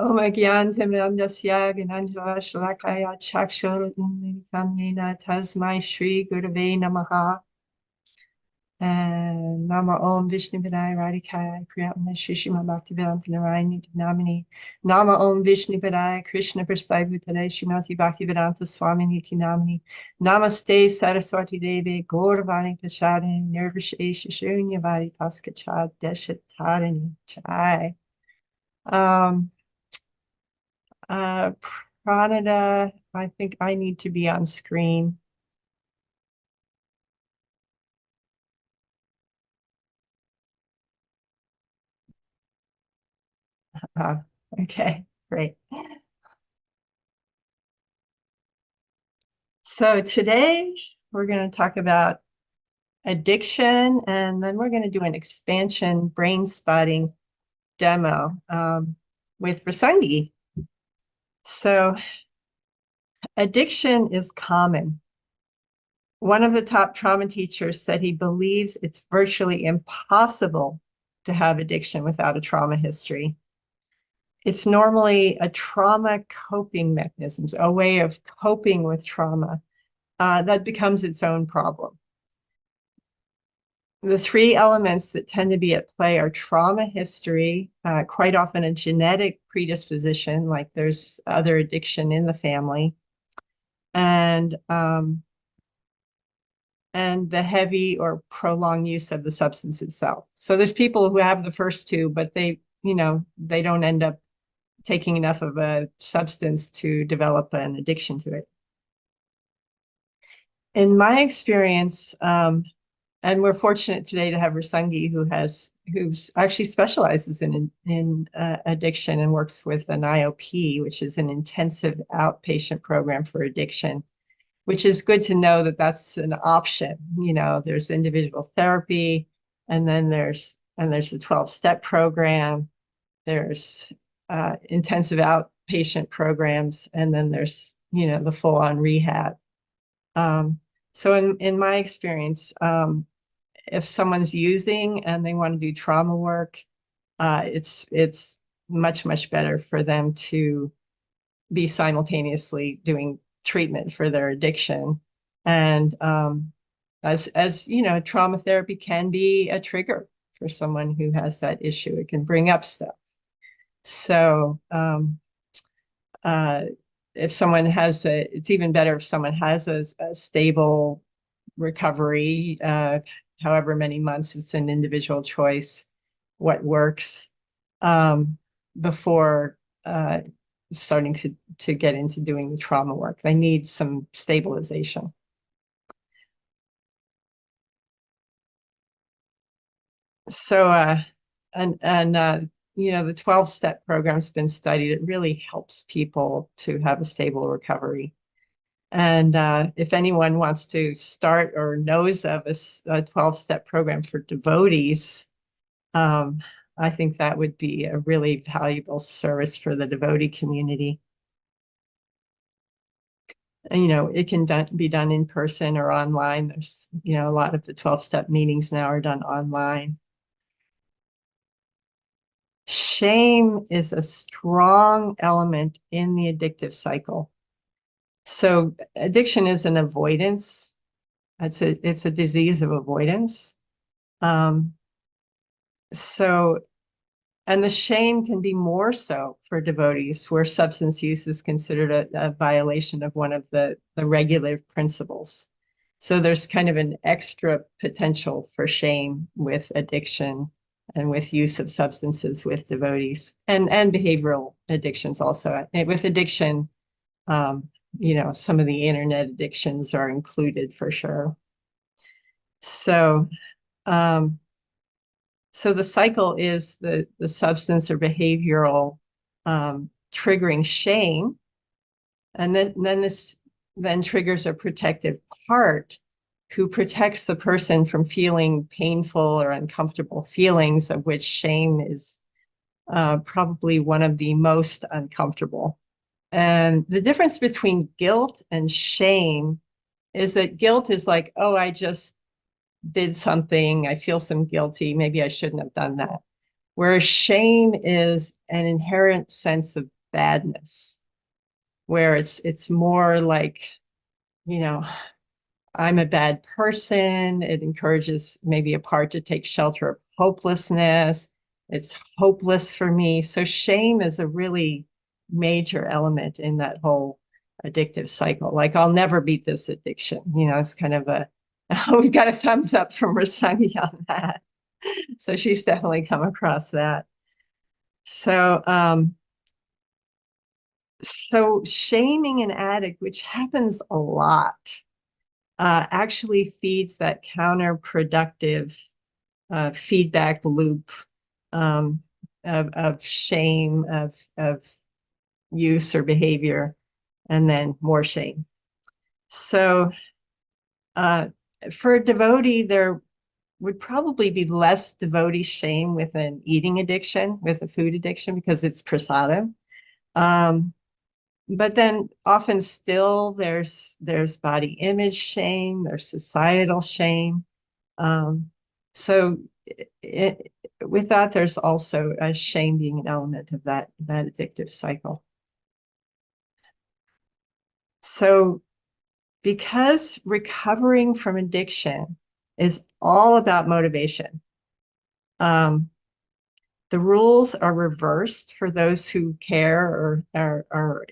Om Gyantimandasya Gananjala Shalakaya Chakshorunmina Tasmai Shri Gurave Namaha and Nama Om Vishnu Padaya Radhikaya Priyatma Shishima Bhaktivedanta Narayani Namini Nama Om Vishnu Padaya Krishna Prasthai Bhutale Shrimati Bhaktivedanta Swami Niti Namini Namaste Saraswati Devi Gauravani Prashadini Nirvishesha Shunyavadi Paskachad Deshatarani Chai. Um, Uh, Pranada, I think I need to be on screen. Uh, okay, great. So today we're going to talk about addiction, and then we're going to do an expansion brain spotting demo with Rasangi. So addiction is common. One of the top trauma teachers said he believes it's virtually impossible to have addiction without a trauma history. It's normally a trauma coping mechanisms, a way of coping with trauma that becomes its own problem. The three elements that tend to be at play are trauma history, quite often a genetic predisposition, like there's other addiction in the family, and the heavy or prolonged use of the substance itself. So there's people who have the first two, but they don't end up taking enough of a substance to develop an addiction to it. In my experience, and we're fortunate today to have Rasangi, who's actually specializes in addiction and works with an IOP, which is an intensive outpatient program for addiction, which is good to know that that's an option. There's individual therapy, and then there's the 12-step program. There's intensive outpatient programs, and then there's the full-on rehab. So in my experience, if someone's using and they want to do trauma work, it's much better for them to be simultaneously doing treatment for their addiction. And as you know, trauma therapy can be a trigger for someone who has that issue. It can bring up stuff. So if someone has it's even better if someone has a stable recovery, however many months. It's an individual choice what works, before starting to get into doing the trauma work. They need some stabilization. So the 12-step program's been studied. It really helps people to have a stable recovery. And if anyone wants to start or knows of a 12-step program for devotees, I think that would be a really valuable service for the devotee community. And, it can be done in person or online. There's, a lot of the 12-step meetings now are done online. Shame is a strong element in the addictive cycle. So addiction is an avoidance. It's a disease of avoidance. And the shame can be more so for devotees, where substance use is considered a violation of one of the regulative principles. So there's kind of an extra potential for shame with addiction and with use of substances with devotees, and behavioral addictions also. With addiction, some of the internet addictions are included for sure. So the cycle is the substance or behavioral triggering shame, and then this triggers a protective part who protects the person from feeling painful or uncomfortable feelings, of which shame is probably one of the most uncomfortable. And the difference between guilt and shame is that guilt is like, oh, I just did something, I feel some guilty, maybe I shouldn't have done that. whereas shame is an inherent sense of badness, where it's more like, you know, I'm a bad person. It encourages maybe a part to take shelter of hopelessness. It's hopeless for me. So shame is a really major element in that whole addictive cycle. Like, I'll never beat this addiction. It's kind of a, we've got a thumbs up from Rasangi on that. So she's definitely come across that. So, so shaming an addict, which happens a lot, actually feeds that counterproductive feedback loop um, of shame, of use or behavior, and then more shame. So uh, for a devotee, there would probably be less devotee shame with an eating addiction, with a food addiction, because it's prasadam. Um, but then often still there's body image shame, there's societal shame. So it, with that, there's also a shame being an element of that addictive cycle. So because recovering from addiction is all about motivation, um, the rules are reversed for those who care or are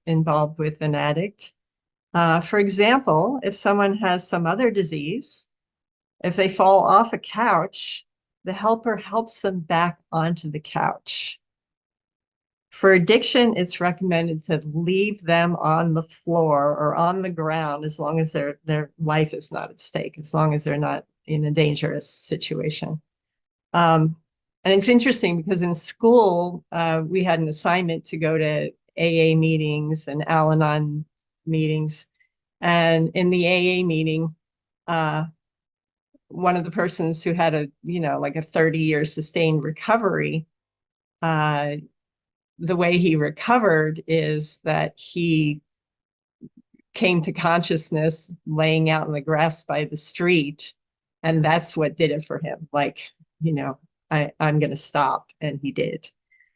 involved with an addict. For example, if someone has some other disease, if they fall off a couch, the helper helps them back onto the couch. For addiction, it's recommended to leave them on the floor or on the ground as long as their life is not at stake, as long as they're not in a dangerous situation. Um, and it's interesting because in school, we had an assignment to go to AA meetings and Al-Anon meetings. And in the AA meeting, one of the persons who had like a 30-year sustained recovery, the way he recovered is that he came to consciousness laying out in the grass by the street. And that's what did it for him. Like, I'm going to stop. And he did.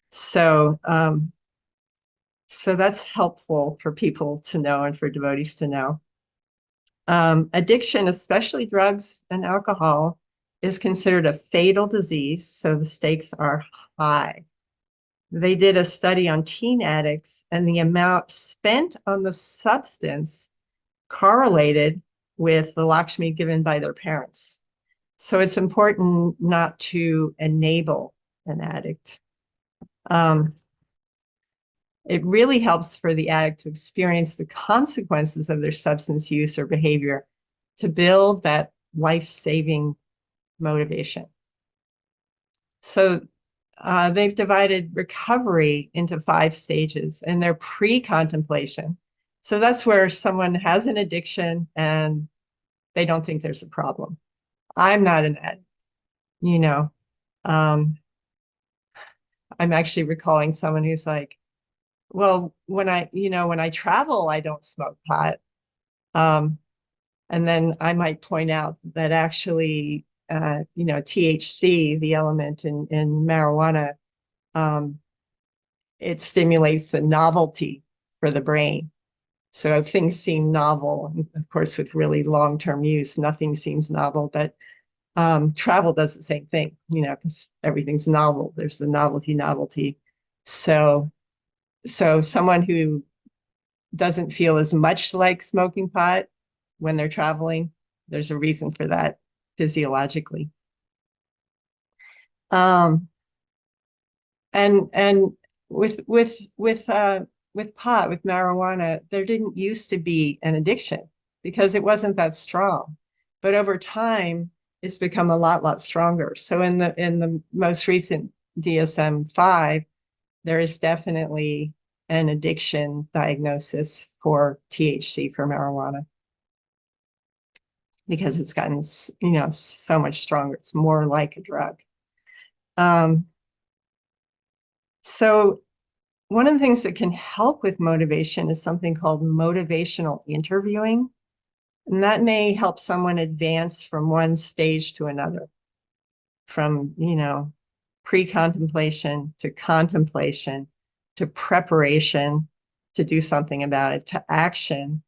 So, so that's helpful for people to know and for devotees to know. Addiction, especially drugs and alcohol, is considered a fatal disease. So the stakes are high. They did a study on teen addicts, and the amount spent on the substance correlated with the Lakshmi given by their parents. So it's important not to enable an addict. It really helps for the addict to experience the consequences of their substance use or behavior to build that life-saving motivation. So they've divided recovery into 5 stages, and they're pre-contemplation. So that's where someone has an addiction and they don't think there's a problem. I'm not an addict, you know. Um, I'm actually recalling someone who's like, well, when I travel, I don't smoke pot. Um, and then I might point out that actually, THC, the element in marijuana, um, it stimulates the novelty for the brain. So if things seem novel, of course, with really long-term use, nothing seems novel, but travel does the same thing, because everything's novel. There's the novelty. So someone who doesn't feel as much like smoking pot when they're traveling, there's a reason for that physiologically. Um, and with pot, with marijuana, there didn't used to be an addiction because it wasn't that strong. But over time, it's become a lot stronger. So in the most recent DSM-5, there is definitely an addiction diagnosis for THC, for marijuana, because it's gotten so much stronger. It's more like a drug. Um, so one of the things that can help with motivation is something called motivational interviewing. And that may help someone advance from one stage to another, from, pre-contemplation to contemplation to preparation to do something about it to action,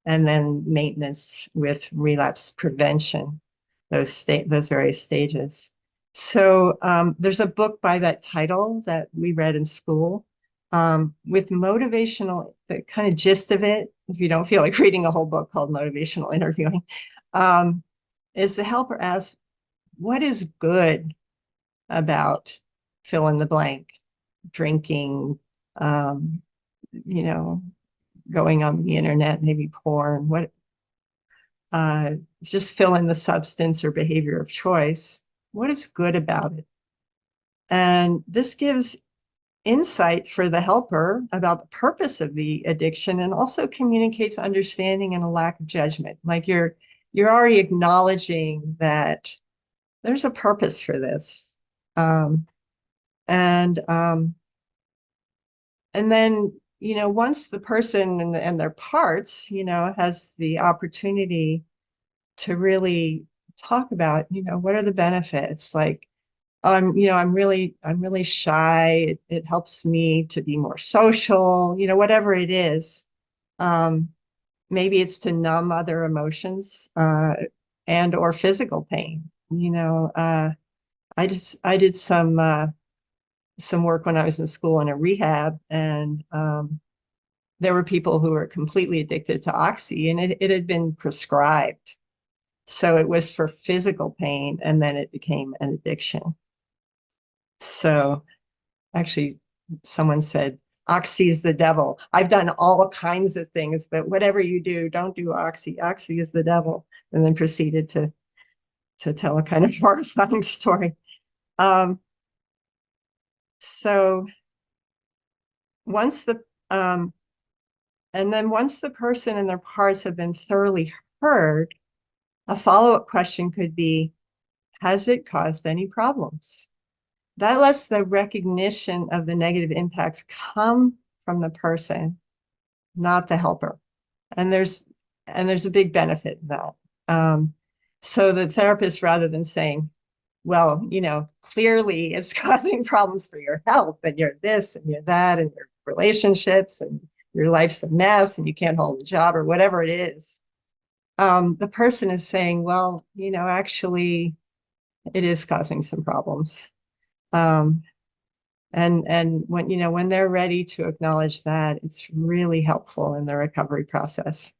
and then maintenance with relapse prevention, those various stages. So there's a book by that title that we read in school with motivational, the kind of gist of it, if you don't feel like reading a whole book called Motivational Interviewing, is the helper asks, what is good about fill in the blank, drinking, um, you know, going on the internet, maybe porn, what, just fill in the substance or behavior of choice. What is good about it? And this gives insight for the helper about the purpose of the addiction and also communicates understanding and a lack of judgment. Like you're already acknowledging that there's a purpose for this. And then, once the person and their parts, has the opportunity to really talk about, what are the benefits? Like, I'm really shy. It helps me to be more social, whatever it is. Maybe it's to numb other emotions, and or physical pain. I did some work when I was in school in a rehab, and there were people who were completely addicted to Oxy, and it had been prescribed. So it was for physical pain, and then it became an addiction. So actually, someone said, Oxy is the devil. I've done all kinds of things, but whatever you do, don't do Oxy. Oxy is the devil. And then proceeded to tell a kind of horrifying story. So once the um, and then once the person and their parts have been thoroughly heard, a follow-up question could be, has it caused any problems? That lets the recognition of the negative impacts come from the person, not the helper. And there's a big benefit in that. So the therapist, rather than saying, well, clearly it's causing problems for your health, and you're this and you're that, and your relationships, and your life's a mess, and you can't hold a job, or whatever it is. The person is saying, well, actually, it is causing some problems. And when they're ready to acknowledge that, it's really helpful in the recovery process.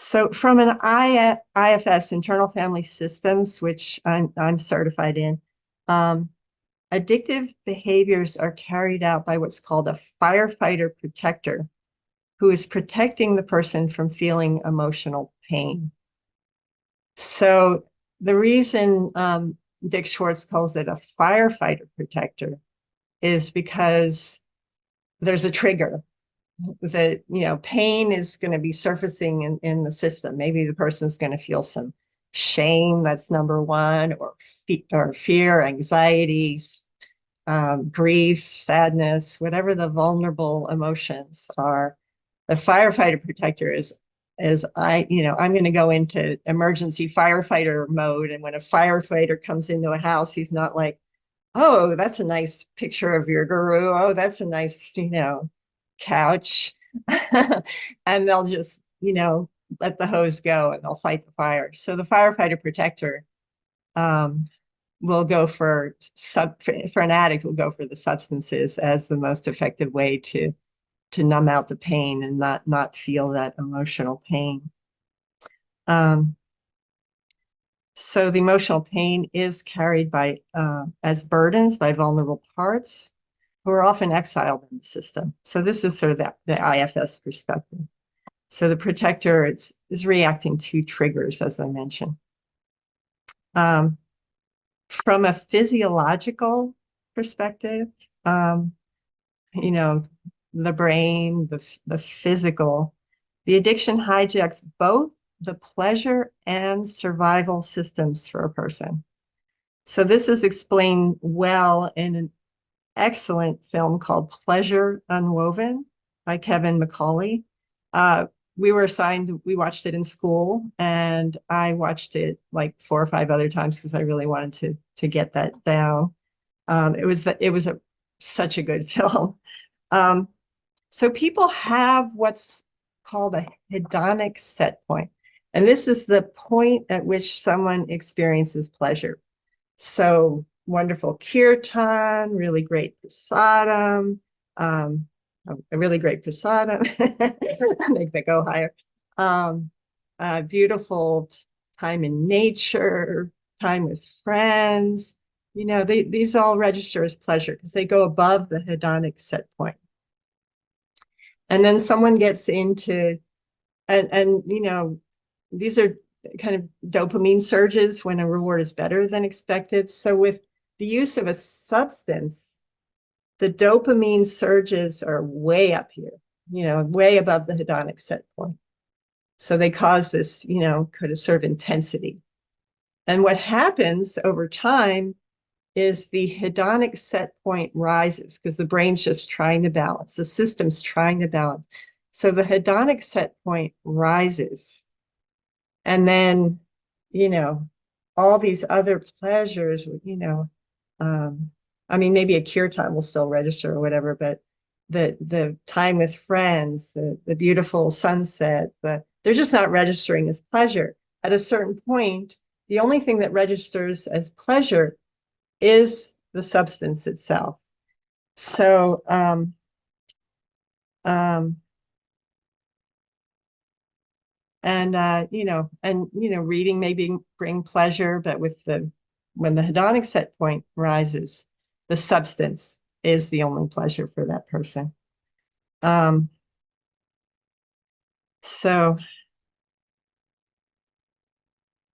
So from an IFS, Internal Family Systems, which I'm certified in, addictive behaviors are carried out by what's called a firefighter protector, who is protecting the person from feeling emotional pain. So the reason Dick Schwartz calls it a firefighter protector is because there's a trigger that, pain is going to be surfacing in the system. Maybe the person's going to feel some shame, that's number one, or fear, anxieties, grief, sadness, whatever the vulnerable emotions are. The firefighter protector is I'm going to go into emergency firefighter mode. And when a firefighter comes into a house, he's not like, oh, that's a nice picture of your guru. Oh, that's a nice, couch. And they'll just, let the hose go and they'll fight the fire. So the firefighter protector will go for an addict, will go for the substances as the most effective way to numb out the pain and not feel that emotional pain. So the emotional pain is carried by as burdens by vulnerable parts who are often exiled in the system. So this is sort of the IFS perspective. So the protector is reacting to triggers, as I mentioned. From a physiological perspective, the brain, the physical, the addiction hijacks both the pleasure and survival systems for a person. So this is explained well in an excellent film called Pleasure Unwoven by Kevin McCauley. we were assigned, we watched it in school, and I watched it like 4 or 5 other times because I really wanted to get that down. It was such a good film. Um, so people have what's called a hedonic set point, and this is the point at which someone experiences pleasure. So wonderful kirtan, really great prasadam, um, a really great prasadam, make that go higher. Um, Beautiful time in nature, time with friends. These all register as pleasure because they go above the hedonic set point. And then someone gets into, and these are kind of dopamine surges when a reward is better than expected. So with the use of a substance, the dopamine surges are way up here, way above the hedonic set point. So they cause this, kind of sort of intensity. And what happens over time is the hedonic set point rises because the brain's just trying to balance, the system's trying to balance. So the hedonic set point rises. And then, you know, all these other pleasures, I mean, maybe a cure time will still register or whatever, but the time with friends, the beautiful sunset, they're just not registering as pleasure. At a certain point, the only thing that registers as pleasure is the substance itself. So, um, reading maybe bring pleasure, but when the hedonic set point rises, the substance is the only pleasure for that person. Um, so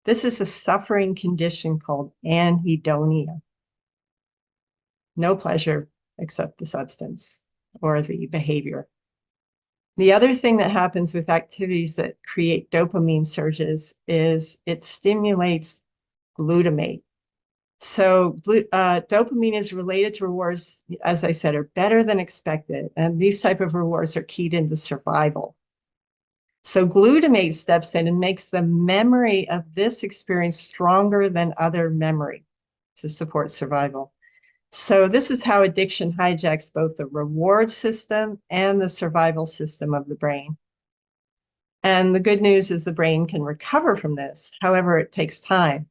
this is a suffering condition called anhedonia. No pleasure except the substance or the behavior. The other thing that happens with activities that create dopamine surges is it stimulates glutamate. So dopamine is related to rewards, as I said, are better than expected. And these type of rewards are keyed into survival. So glutamate steps in and makes the memory of this experience stronger than other memory to support survival. So this is how addiction hijacks both the reward system and the survival system of the brain. And the good news is the brain can recover from this. However, it takes time.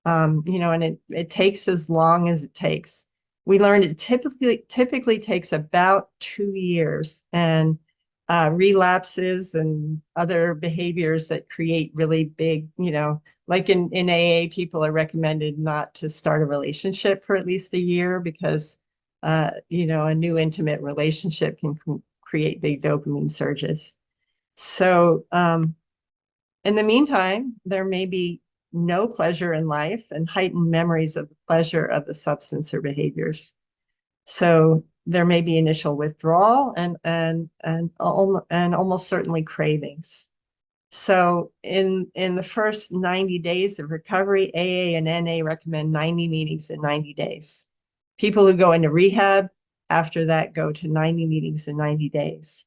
And it takes as long as it takes. We learned it typically takes about 2 years, and relapses and other behaviors that create really big, like in AA, people are recommended not to start a relationship for at least a year because, a new intimate relationship can create big dopamine surges. So in the meantime, there may be no pleasure in life and heightened memories of the pleasure of the substance or behaviors. So there may be initial withdrawal and almost certainly cravings. So in the first 90 days of recovery, AA and NA recommend 90 meetings in 90 days. People who go into rehab after that go to 90 meetings in 90 days.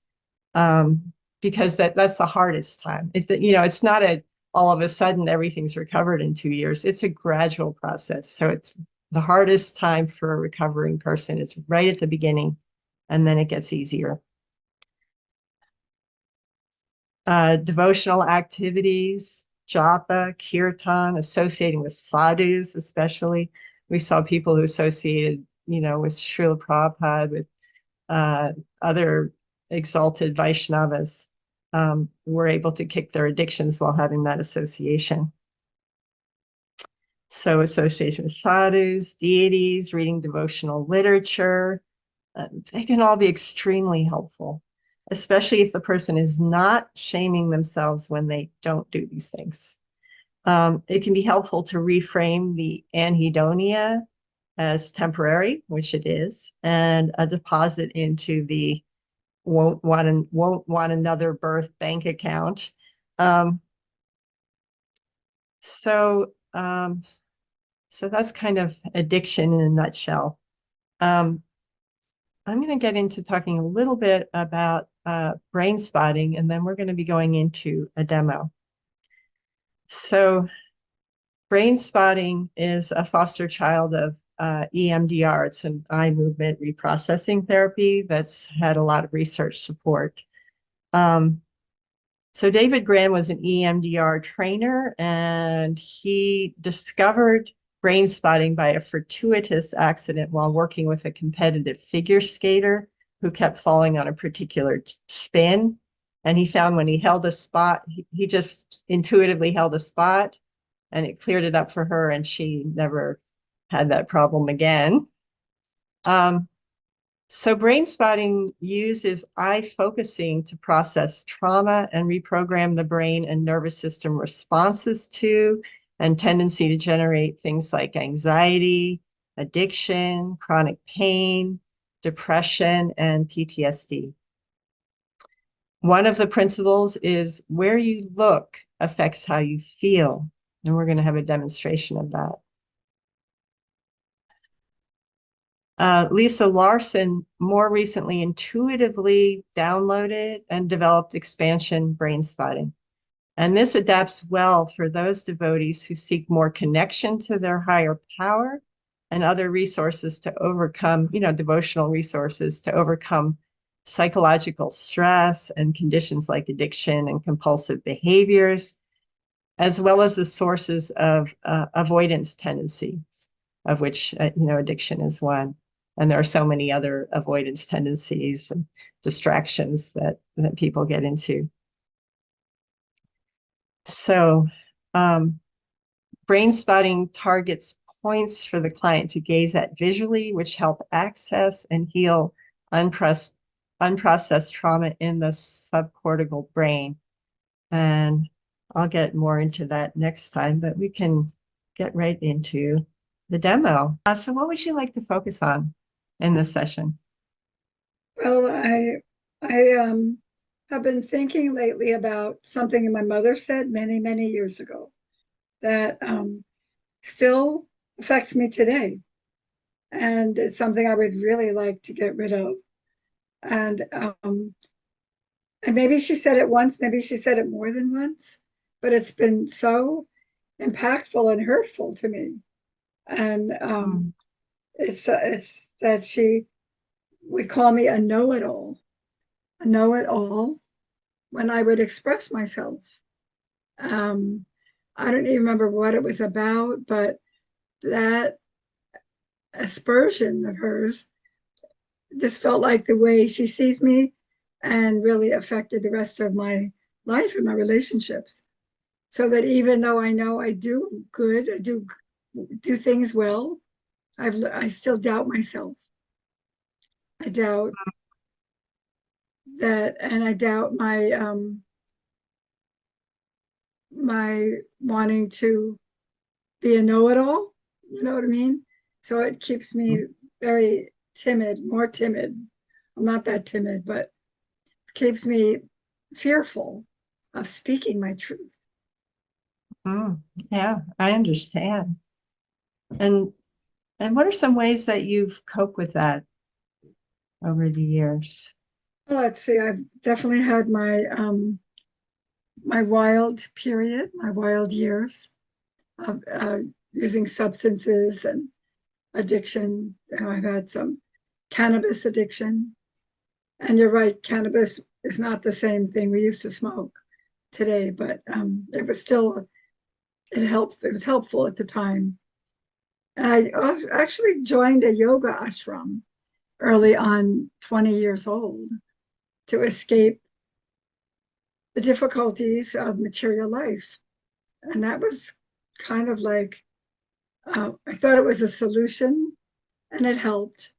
Because that's the hardest time. It's not all of a sudden everything's recovered in 2 years. It's a gradual process. So it's the hardest time for a recovering person. It's right at the beginning, and then it gets easier. Devotional activities, japa, kirtan, associating with sadhus, especially. We saw people who associated, with Srila Prabhupada, with other exalted Vaishnavas, were able to kick their addictions while having that association. So association with sadhus, deities, reading devotional literature, they can all be extremely helpful, especially if the person is not shaming themselves when they don't do these things. It can be helpful to reframe the anhedonia as temporary, which it is, and a deposit into the won't want another birth bank account. So that's kind of addiction in a nutshell. I'm going to get into talking a little bit about brain spotting, and then we're going to be going into a demo. So brain spotting is a foster child of EMDR. It's an eye movement reprocessing therapy that's had a lot of research support. So David Graham was an EMDR trainer, and he discovered brain spotting by a fortuitous accident while working with a competitive figure skater who kept falling on a particular spin. And he found when he held a spot, he just intuitively held a spot, and it cleared it up for her, and she never had that problem again. So brain spotting uses eye focusing to process trauma and reprogram the brain and nervous system responses to and tendency to generate things like anxiety, addiction, chronic pain, depression, and PTSD. One of the principles is where you look affects how you feel. And we're going to have a demonstration of that. Lisa Larson more recently intuitively downloaded and developed expansion brain spotting. And this adapts well for those devotees who seek more connection to their higher power and other resources to overcome, devotional resources to overcome psychological stress and conditions like addiction and compulsive behaviors, as well as the sources of avoidance tendencies, of which, addiction is one. And there are so many other avoidance tendencies and distractions that people get into. So brain spotting targets points for the client to gaze at visually, which help access and heal unprocessed trauma in the subcortical brain. And I'll get more into that next time, but we can get right into the demo. So what would you like to focus on in this session? Well, I have been thinking lately about something my mother said many, many years ago that still affects me today. And it's something I would really like to get rid of. And maybe she said it once, maybe she said it more than once, but it's been so impactful and hurtful to me. And it's that she would call me a know-it-all when I would express myself. I don't even remember what it was about, but that aspersion of hers just felt like the way she sees me and really affected the rest of my life and my relationships. So that even though I know I do good, I do things well, I still doubt myself. I doubt that, and I doubt my wanting to be a know-it-all. You know what I mean? So it keeps me very timid, more timid. I'm not that timid, but it keeps me fearful of speaking my truth. Yeah, I understand. And what are some ways that you've coped with that over the years? Well, let's see. I've definitely had my wild period, my wild years of using substances and addiction. I've had some cannabis addiction. And you're right, cannabis is not the same thing we used to smoke today, but it was still, it helped. It was helpful at the time. And I actually joined a yoga ashram early on, 20 years old, to escape the difficulties of material life. And that was kind of like, I thought it was a solution and it helped.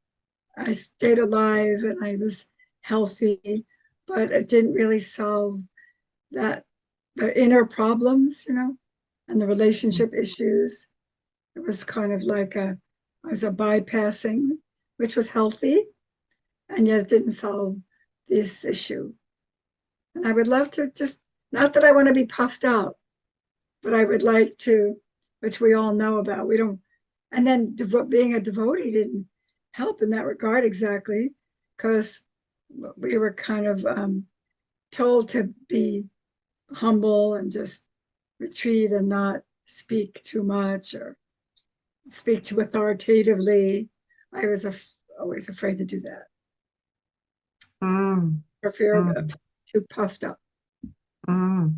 I stayed alive and I was healthy, but it didn't really solve the inner problems, and the relationship issues. It was kind of like I was a bypassing, which was healthy, and yet it didn't solve this issue. And I would love to just, not that I want to be puffed up, but I would like to, which we all know about. We don't, and then being a devotee didn't help in that regard exactly, because we were kind of told to be humble and just retreat and not speak too much or speak too authoritatively. I was always afraid to do that Mm, for fear of mm, too puffed up. mm.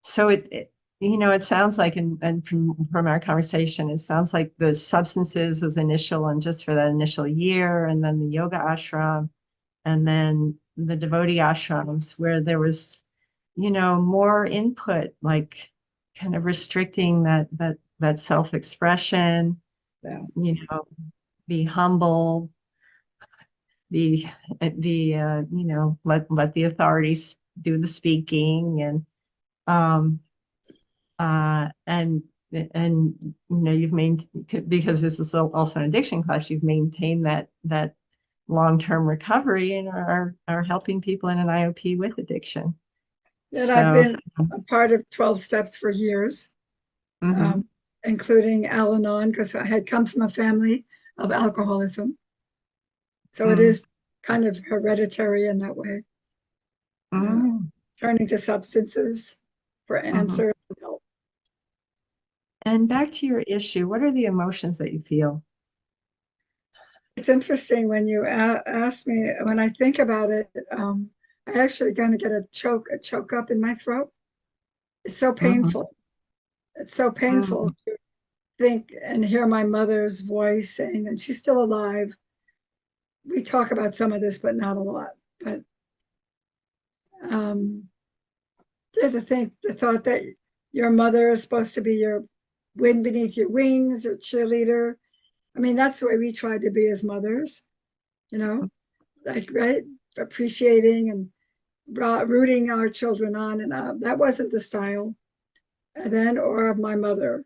So it sounds like, and from our conversation, it sounds like the substances was initial and just for that initial year, and then the yoga ashram, and then the devotee ashrams where there was, more input, like kind of restricting that self-expression, Yeah. you know, be humble, let the authorities do the speaking, um, and you've maintained, because this is also an addiction class, you've maintained that long-term recovery and are helping people in an IOP with addiction. And I've So, been a part of 12 steps for years, mhm, including Al Anon, because I had come from a family of alcoholism. So it mm, is kind of hereditary in that way, uh, mm, turning to substances for mhm. answers and help. And back to your issue, what are the emotions that you feel? It's interesting when you ask me, when I think about it, I actually kind of get a choke up in my throat. It's so Mhm, painful. It's so painful mm, to think and hear my mother's voice saying that she's still alive. We talk about some of this, but not a lot. But um, yeah, the thought that your mother is supposed to be your wind beneath your wings or cheerleader. I mean, that's the way we tried to be as mothers, you know, like, right? Appreciating and rooting our children on and up. That wasn't the style then or of my mother.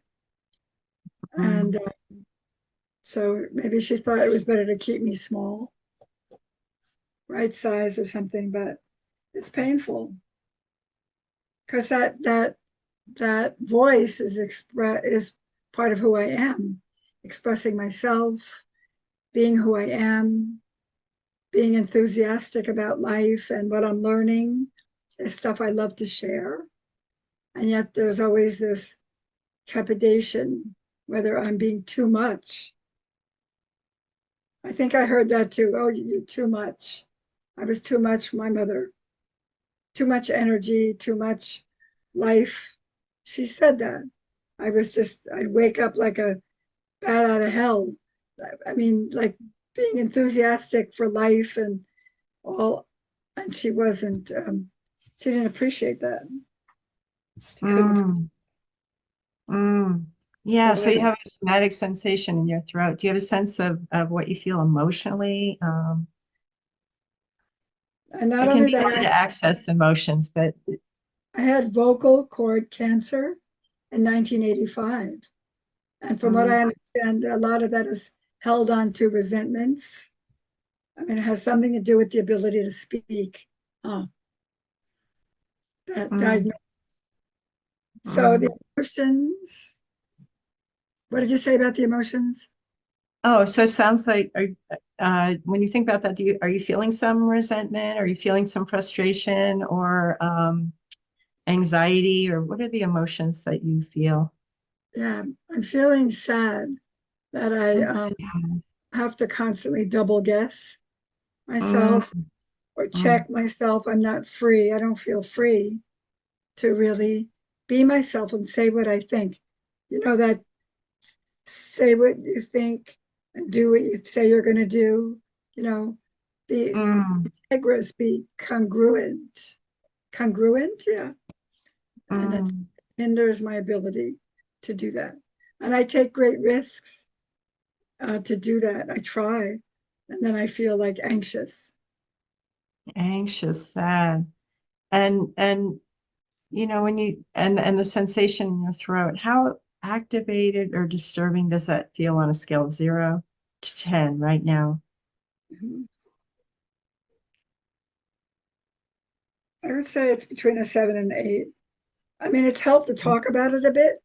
And mm, so maybe she thought it was better to keep me small, right size or something, but it's painful because that voice is part of who I am, expressing myself, being who I am, being enthusiastic about life and what I'm learning is stuff I love to share. And yet there's always this trepidation whether I'm being too much. I think I heard that too. Oh, you're too much. I was too much for my mother, too much energy, too much life. She said that. I'd wake up like a bat out of hell. I mean, like being enthusiastic for life and all. And she wasn't, she didn't appreciate that. She couldn't. mm, mm. Yeah, So so you have a somatic sensation in your throat. Do you have a sense of what you feel emotionally? and not It can only be that, hard to access emotions, but I had vocal cord cancer in 1985. And from what mm, I understand, a lot of that is held on to resentments. I mean, it has something to do with the ability to speak. Uh, that mm, diagnosis. So the mm. emotions, what did you say about the emotions? Oh, so it sounds like, when you think about that, are you feeling some resentment? Are you feeling some frustration or anxiety, or what are the emotions that you feel? Yeah, I'm feeling sad that I I'm sad. have to constantly double guess Mm, myself or mm, check myself. I'm not free. I don't feel free to really be myself and say what I think. You know, that say what you think and do what you say you're going to do. You know, be mm, integrous, be congruent. Congruent, yeah. And it mm. hinders my ability to do that. And I take great risks to do that. I try, and then I feel like anxious. Anxious, sad. And when you and the sensation in your throat, how activated or disturbing does that feel on a scale of 0 to 10 right now? Mhm. I would say it's between a 7 and 8. I mean, it's helped to talk about it a bit.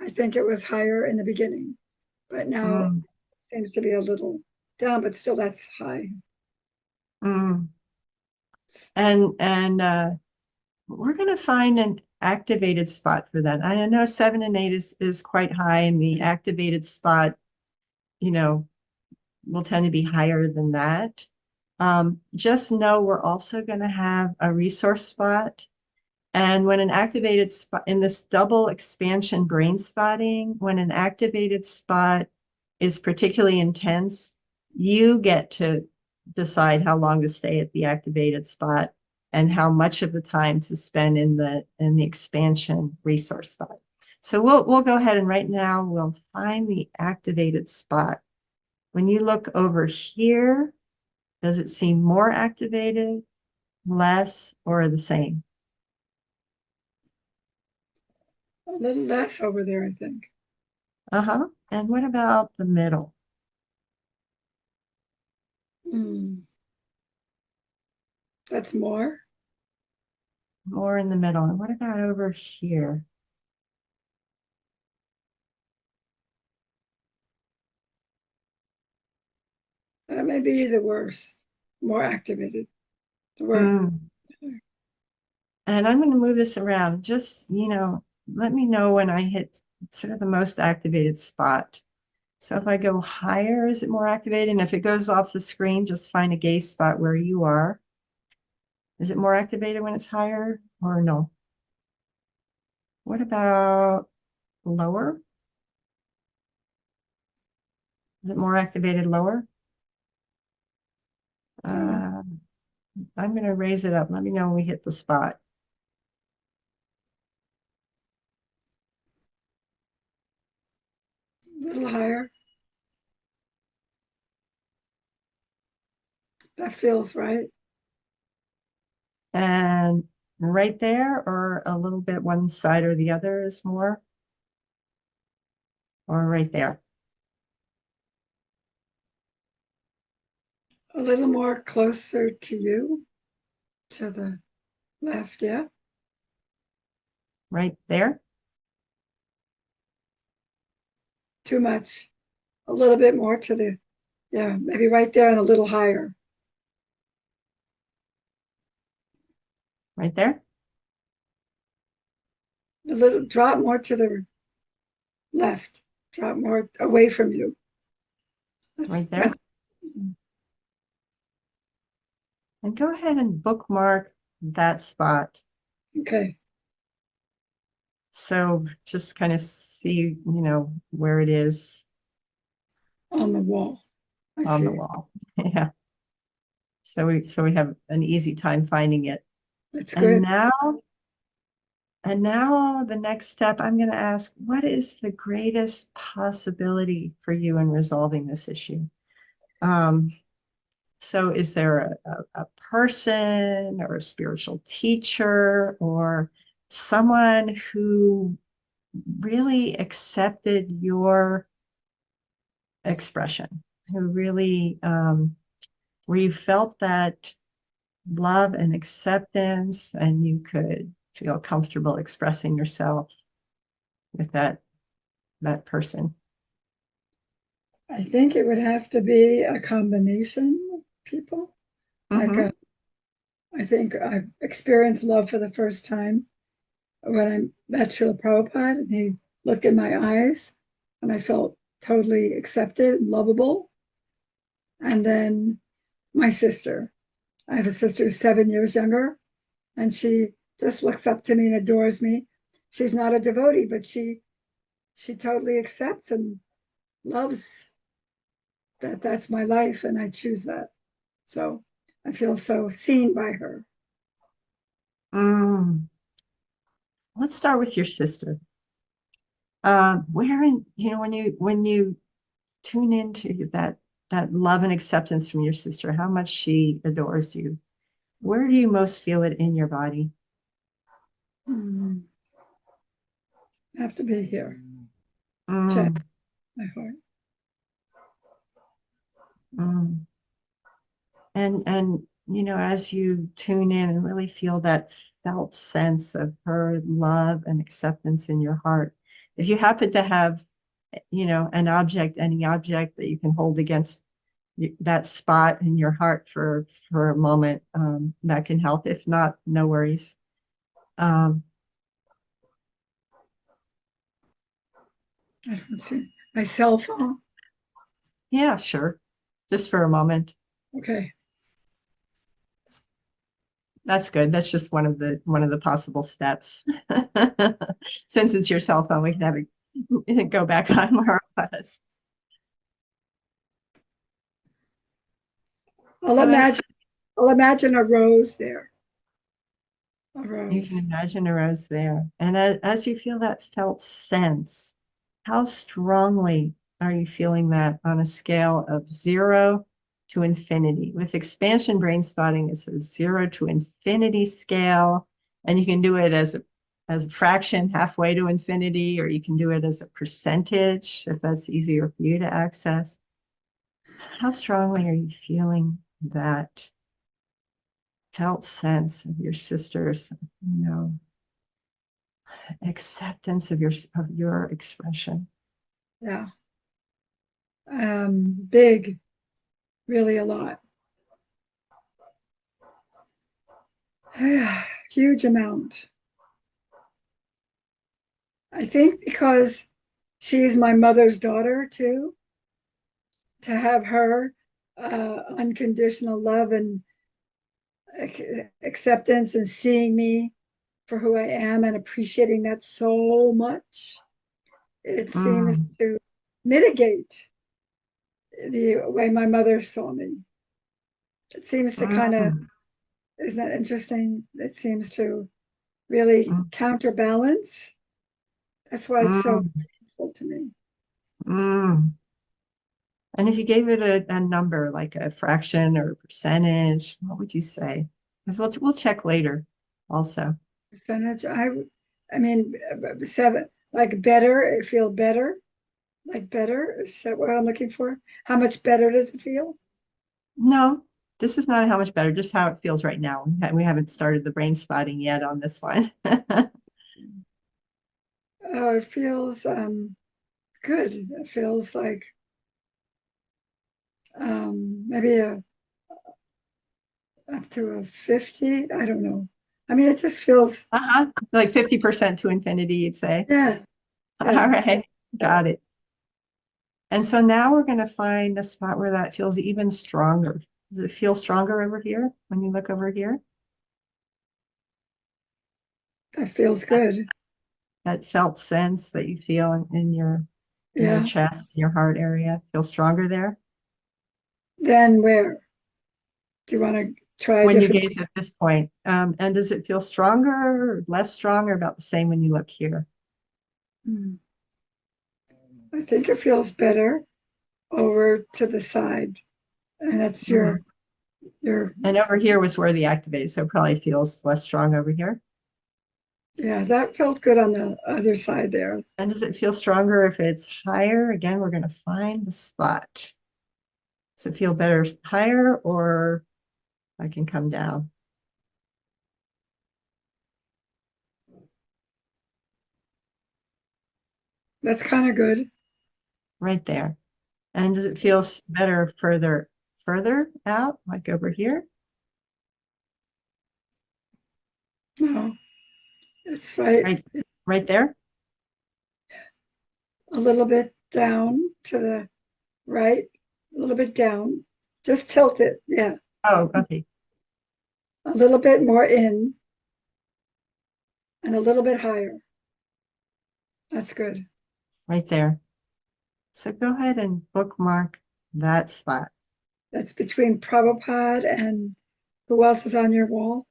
I think it was higher in the beginning, but now Mm, it seems to be a little down, but still that's high. mm. And we're going to find an activated spot for that. I know 7 and 8 is quite high, and the activated spot, you know, will tend to be higher than that. Just know we're also going to have a resource spot. And when an activated spot in this double expansion brain spotting, when an activated spot is particularly intense, you get to decide how long to stay at the activated spot and how much of the time to spend in the expansion resource spot. So we'll go ahead and right now we'll find the activated spot. When you look over here, does it seem more activated, less, or the same? A little less over there, I think. Uh-huh. And what about the middle? Mm, that's more. More in the middle. And what about over here? That may be the worst, more activated. The word. Mm. And I'm going to move this around. Just, let me know when I hit sort of the most activated spot. So if I go higher, is it more activated? And if it goes off the screen, just find a gaze spot where you are. Is it more activated when it's higher or no? What about lower? Is it more activated lower? Uh, I'm going to raise it up. Let me know when we hit the spot. A little higher. That feels right. And right there, or a little bit one side or the other is more, or right there. A little more closer to you, to the left, yeah. Right there. Too much. A little bit more to the, yeah, maybe right there and a little higher. Right there. A little drop more to the left. Drop more away from you. Right there. That's And go ahead and bookmark that spot. okay. So just kind of see, where it is On the wall. I on the see. wall. Yeah. So we have an easy time finding it. That's And good. now, and now the next step, I'm going to ask, what is the greatest possibility for you in resolving this issue? Um, So is there a person or a spiritual teacher or someone who really accepted your expression, who really, where you felt that love and acceptance and you could feel comfortable expressing yourself with that person? I think it would have to be a combination of people. Like, Mm-hmm. I think I've experienced love for the first time when I met Srila Prabhupada, and he looked in my eyes, and I felt totally accepted and lovable. And then my sister, I have a sister who's 7 years younger, and she just looks up to me and adores me. She's not a devotee, but she totally accepts and loves that. That's my life, and I choose that. So I feel so seen by her. Mm. Let's start with your sister. Where in, when you tune into that love and acceptance from your sister, how much she adores you. Where do you most feel it in your body? Mm, have to be here. Check Mm, my heart. mm. And as you tune in and really feel that felt sense of her love and acceptance in your heart, if you happen to have, any object that you can hold against that spot in your heart for a moment, that can help. If not, no worries. Um, I don't see my cell phone. yeah, sure. Just for a moment. Okay. That's good. That's just one of the possible steps. Since it's your cell phone, we can have it go back on where it was. I'll So as imagine I'll imagine a rose there. A you can rose. imagine a rose there, and as you feel that felt sense, how strongly are you feeling that on a scale of 0 to infinity? With expansion brain spotting, it's a 0 to infinity scale, and you can do it as a fraction, halfway to infinity, or you can do it as a percentage if that's easier for you to access. How strongly are you feeling that felt sense of your sister's, acceptance of your expression? Yeah. Big, really a lot. Huge amount. I think because she's my mother's daughter too, to have her unconditional love and acceptance and seeing me for who I am and appreciating that so much, it seems Mm, to mitigate the way my mother saw me. It seems to kind of, mm, isn't that interesting? It seems to really mm, counterbalance. That's why it's so mm, painful to me. mm. And if you gave it a number, like a fraction or a percentage, what would you say? Because we'll check later also. Percentage, I mean, 7, like better, it feel better, like better. Is that what I'm looking for? How much better does it feel? No, this is not how much better, just how it feels right now. We haven't started the brain spotting yet on this one. Oh, it feels good. It feels like maybe up to a 50. I don't know. I mean, it just feels, Uh-huh. Like 50% to infinity, you'd say. yeah, All yeah. right, got it. And so now we're going to find a spot where that feels even stronger. Does it feel stronger over here when you look over here? That feels That, good. that felt sense that you feel in your Yeah. chest, your heart area, feel stronger there? Then where? Do you want to try a When you different? gaze at this point. And does it feel stronger, or less strong, or about the same when you look here? Hmm. I think it feels better over to the side, and that's Mm. your And over here was where the activated, so it probably feels less strong over here. yeah. That felt good on the other side there. And does it feel stronger if it's higher? Again, we're going to find the spot. Does it feel better higher, or I can come down That's kind of good. right there? And does it feel better further out, like over here? No, it's right Right, right there? a little bit down to the right, a little bit down. Just tilt it. Yeah, Oh, okay, a little bit more in and a little bit higher. That's good. right there. So go ahead and bookmark that spot. That's between Prabhupada and who else is on your wall?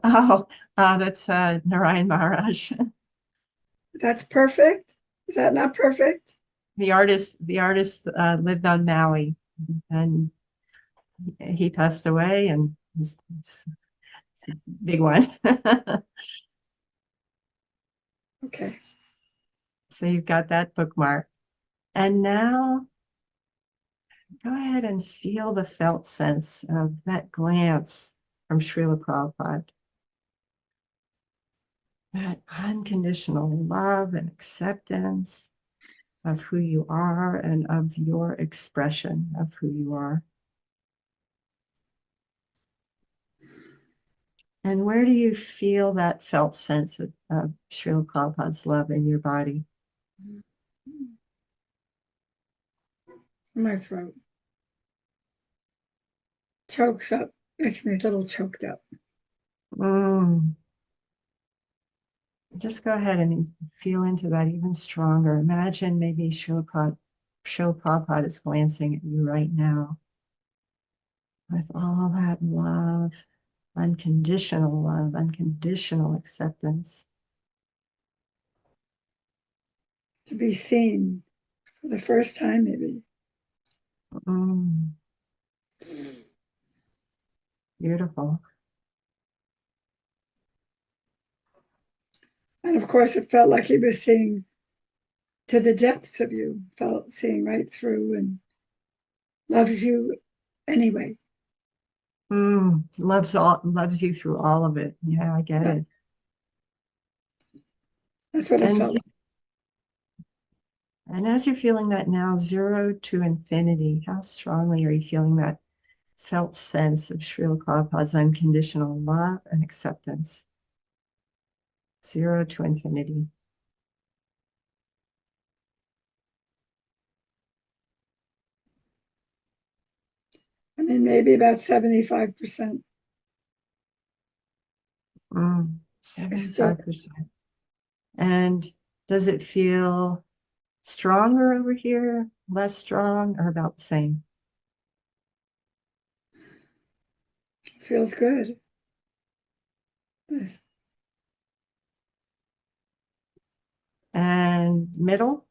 Oh, that's Narayan Maharaj. That's perfect. Is that not perfect? The artist lived on Maui, and he passed away, and it's a big one. Okay. So you've got that bookmark. And now go ahead and feel the felt sense of that glance from Srila Prabhupada, that unconditional love and acceptance. of who you are and of your expression of who you are. And where do you feel that felt sense of Srila Prabhupada's love in your body? My throat chokes up, makes me a little choked up. Mm. Just go ahead and feel into that even stronger. Imagine maybe Srila Prabhupada is glancing at you right now with all that love, unconditional acceptance. To be seen for the first time, maybe. Mm. Beautiful. And of course, it felt like he was seeing to the depths of you, felt seeing right through and loves you anyway. Loves you through all of it. Yeah, I get Yeah, it. that's what it And felt like. and as you're feeling that now, 0 to infinity, how strongly are you feeling that felt sense of Srila Prabhupada's unconditional love and acceptance? 0 to infinity. I mean, maybe about 75% is still. 75%. And does it feel stronger over here, less strong, or about the same? Feels good. And middle?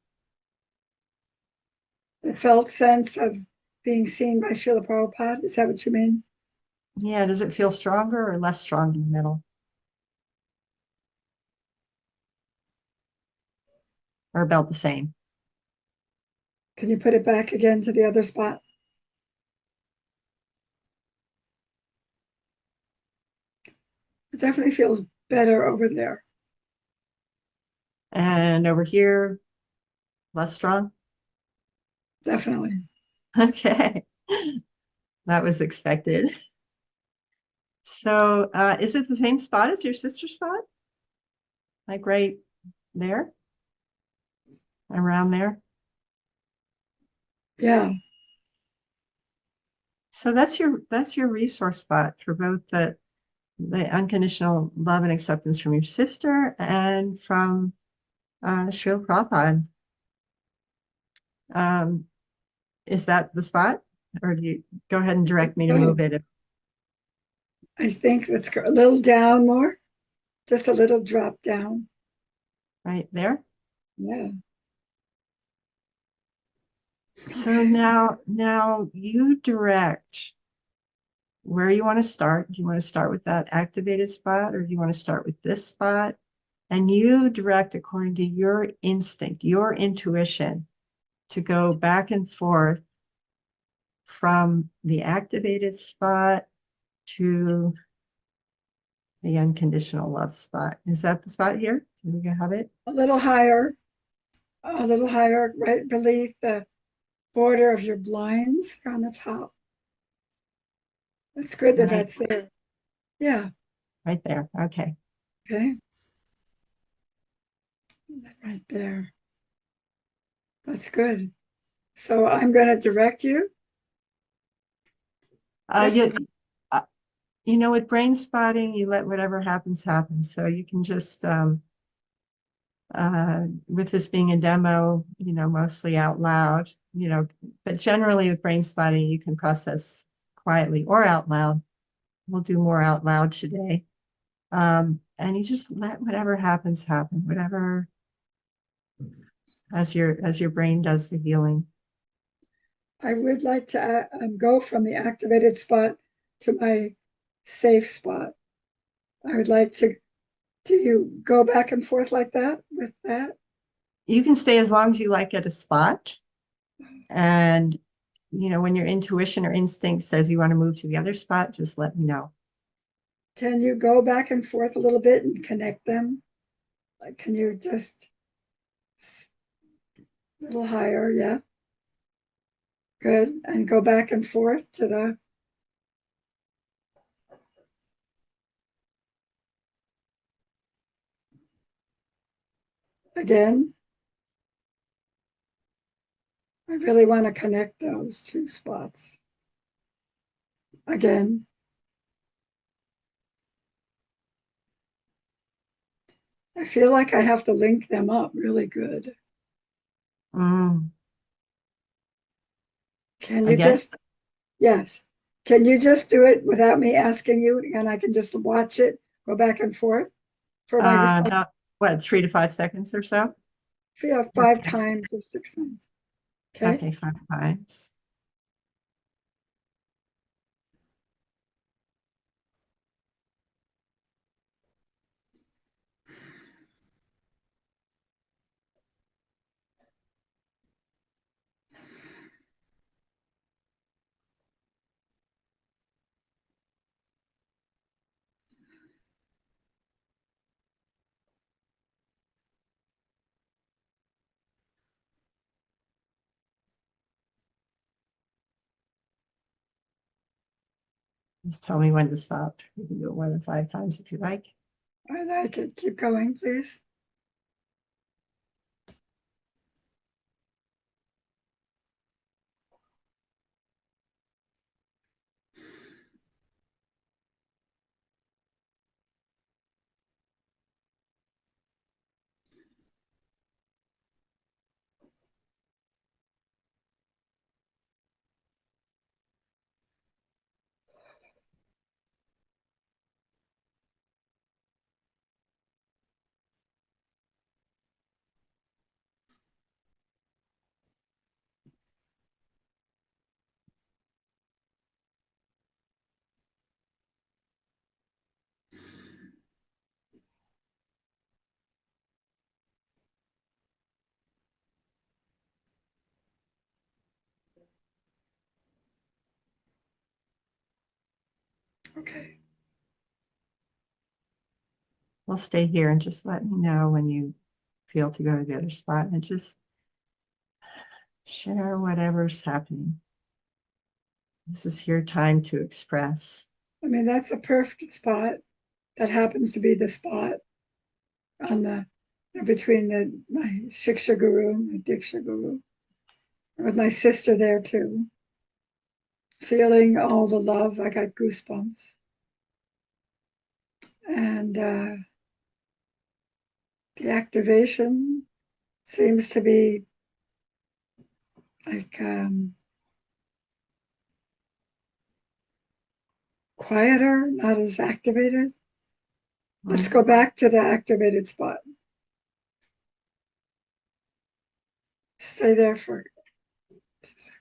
The felt sense of being seen by Srila Prabhupada. Is that what you mean? Yeah, does it feel stronger or less strong in the middle? Or about the same? Can you put it back again to the other spot? It definitely feels better over there. And over here, less strong? Definitely. Okay, that was expected. So, is it the same spot as your sister's spot? Like right there, around there? Yeah. So that's your resource spot for both the unconditional love and acceptance from your sister and from Srila Prabhupada. Um, is that the spot? Or do you go ahead and direct me to Oh, move it I think let's go a little down more, just a little drop down. right there? Yeah. So Okay. now you direct where you want to start. Do you want to start with that activated spot or do you want to start with this spot? And you direct according to your instinct, your intuition to go back and forth from the activated spot to the unconditional love spot. Is that the spot here? Do we have it? A little higher, right beneath the border of your blinds on the top. It's good that Right, that's there. Yeah. right there. Okay. Okay. Right there. That's good. So I'm going to direct you. Uh, you, uh, with brain spotting, you let whatever happens happen. So you can just, with this being a demo, mostly out loud, but generally with brain spotting, you can process quietly or out loud. We'll do more out loud today. And you just let whatever happens happen, whatever as your brain does the healing. I would like to go from the activated spot to my safe spot. I would like to. Do you go back and forth like that with that? You can stay as long as you like at a spot. And when your intuition or instinct says you want to move to the other spot, just let me know. Can you go back and forth a little bit and connect them? Like, can you just A little higher, yeah. Good. And go back and forth to the, again. I really want to connect those two spots. Again. I feel like I have to link them up really good. Mm. Can you Again? just, yes. Can you just do it without me asking you and I can just watch it, go back and forth for my, About what, 3 to 5 seconds or so? yeah, five Okay. times or 6 times. Okay. Okay, 5 times. Just tell me when to stop. You can do it more than 5 times if you like. I like it. Keep going, please. Okay. We'll stay here and just let me know when you feel to go to the other spot and just share whatever's happening. This is your time to express. I mean, that's a perfect spot. That happens to be the spot on the between my Shiksha guru, my Diksha guru, with my sister there too. Feeling all the love, I got goosebumps. And the activation seems to be like quieter, not as activated. Let's go back to the activated spot. Stay there for 2 seconds.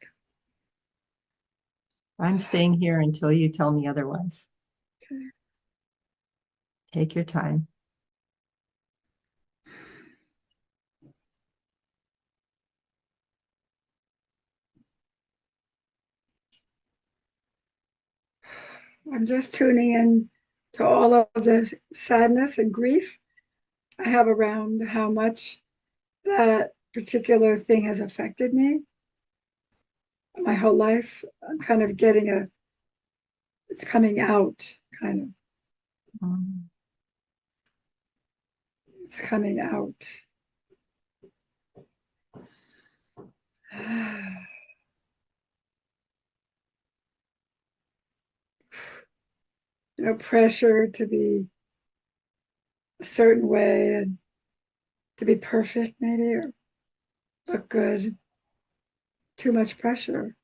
I'm staying here until you tell me otherwise. Okay. Take your time. I'm just tuning in to all of the sadness and grief I have around how much that particular thing has affected me my whole life. I'm kind of getting it's coming out, kind of. Mm. It's coming out. Pressure to be a certain way and to be perfect, maybe, or look good. Too much pressure.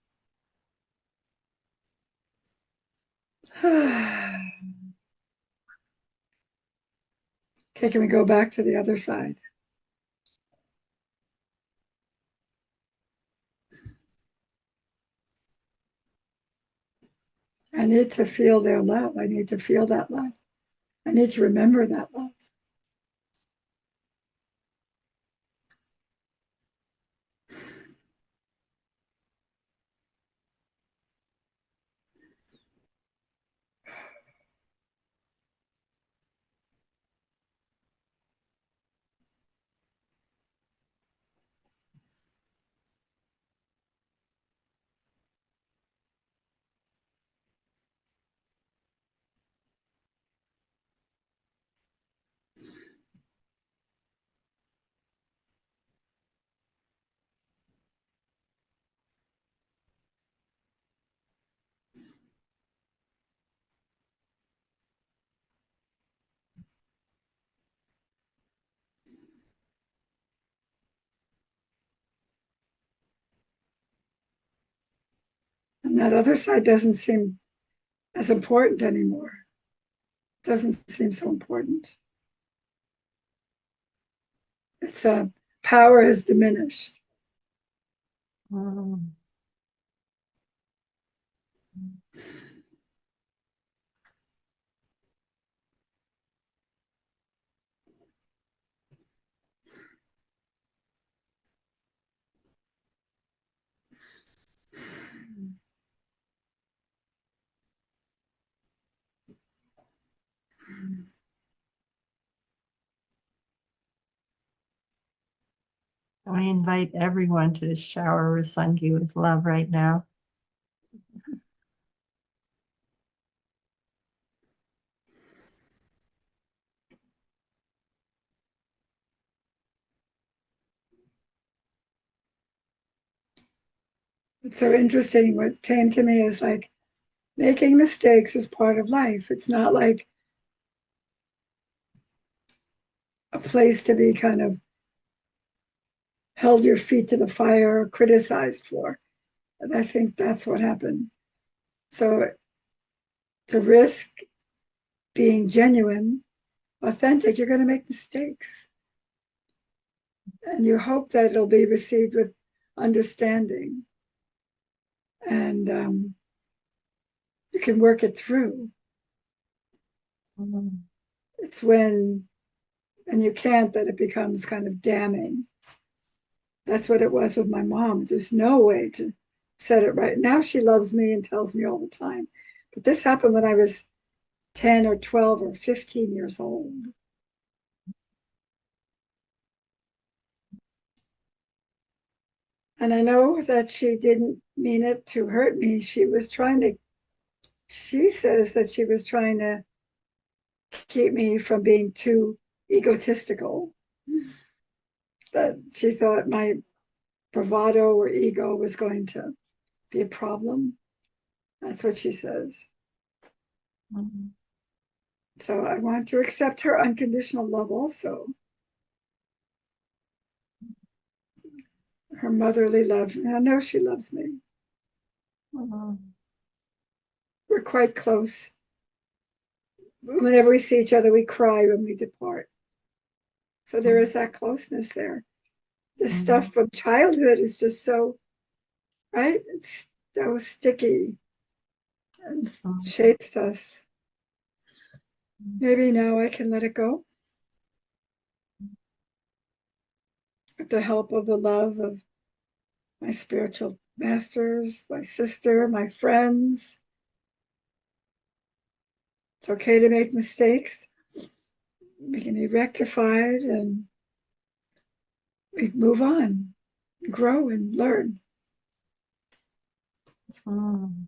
Okay, can we go back to the other side? I need to feel their love. I need to feel that love. I need to remember that love. And that other side doesn't seem as important anymore. Doesn't seem so important. It's power has diminished. Mm. I invite everyone to shower Rasangi with love right now. It's so interesting. What came to me is like making mistakes is part of life. It's not like a place to be kind of held your feet to the fire or criticized for. And I think that's what happened. So to risk being genuine, authentic, you're going to make mistakes. And you hope that it'll be received with understanding. And you can work it through. Mm. It's when, and you can't, that it becomes kind of damning. That's what it was with my mom. There's no way to set it right. Now she loves me and tells me all the time. But this happened when I was 10 or 12 or 15 years old. And I know that she didn't mean it to hurt me. She says that she was trying to keep me from being too egotistical. That she thought my bravado or ego was going to be a problem. That's what she says. Mm. So I want to accept her unconditional love also. Her motherly love. I know she loves me. Mm. We're quite close. Whenever we see each other, we cry when we depart. So there is that closeness there. The Mm. stuff from childhood is just so, right? It's so sticky and Mm. shapes us. Maybe now I can let it go with the help of the love of my spiritual masters, my sister, my friends. It's okay to make mistakes. We can be rectified and we move on, grow and learn. Mm.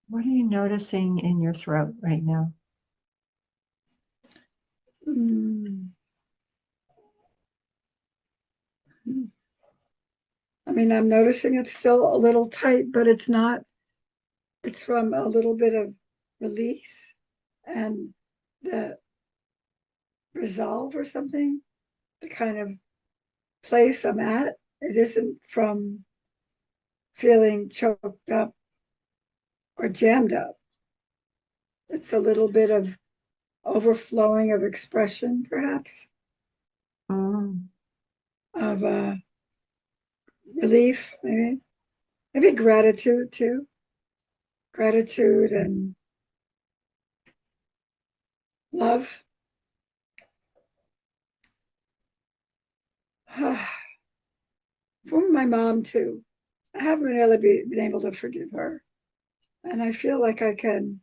What are you noticing in your throat right now? Mm. I mean, I'm noticing it's still a little tight, but it's not. It's from a little bit of release and the resolve or something, the kind of place I'm at. It isn't from feeling choked up or jammed up. It's a little bit of overflowing of expression, perhaps, Mm. of relief, maybe gratitude too. Gratitude and love. From my mom too. I haven't really been able to forgive her, and I feel like I can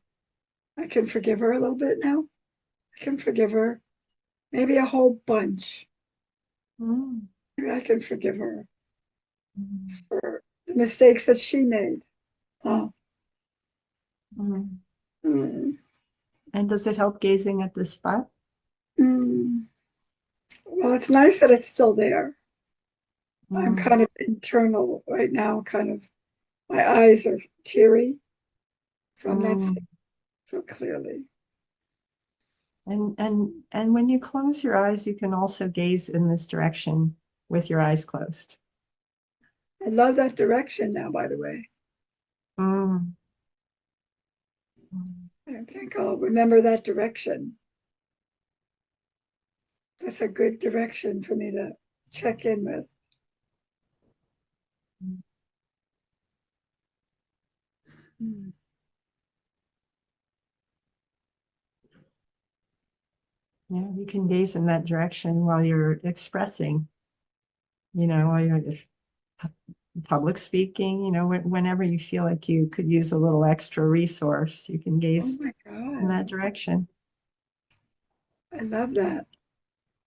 forgive her a little bit now. I can forgive her, maybe a whole bunch. Mm. Maybe I can forgive her Mm. for the mistakes that she made. Oh, Mm. mm, And does it help gazing at this spot? mm. Well, it's nice that it's still there. I'm Mm, kind of internal right now, kind of, my eyes are teary, so I'm not mm. seeing so clearly. And when you close your eyes, you can also gaze in this direction with your eyes closed. I love that direction now, by the way. Mm, mm. I think I'll remember that direction. That's a good direction for me to check in with. Hmm. Yeah, you can gaze in that direction while you're expressing, while you're public speaking, whenever you feel like you could use a little extra resource, you can Oh gaze my in God. that direction. I love that.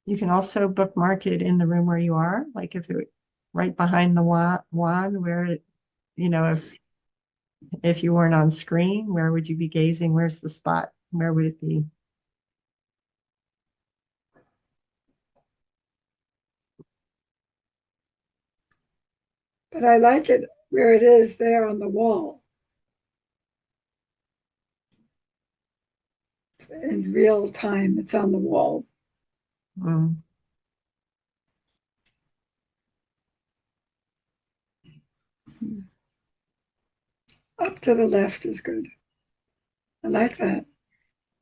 You can also bookmark it in the room where you are, like if it right behind the wand where it, if you weren't on screen, where would you be gazing? Where's the spot? Where would it be? But I like it where it is there on the wall in real time. It's on the wall. Mm. Up to the left is good. I like that.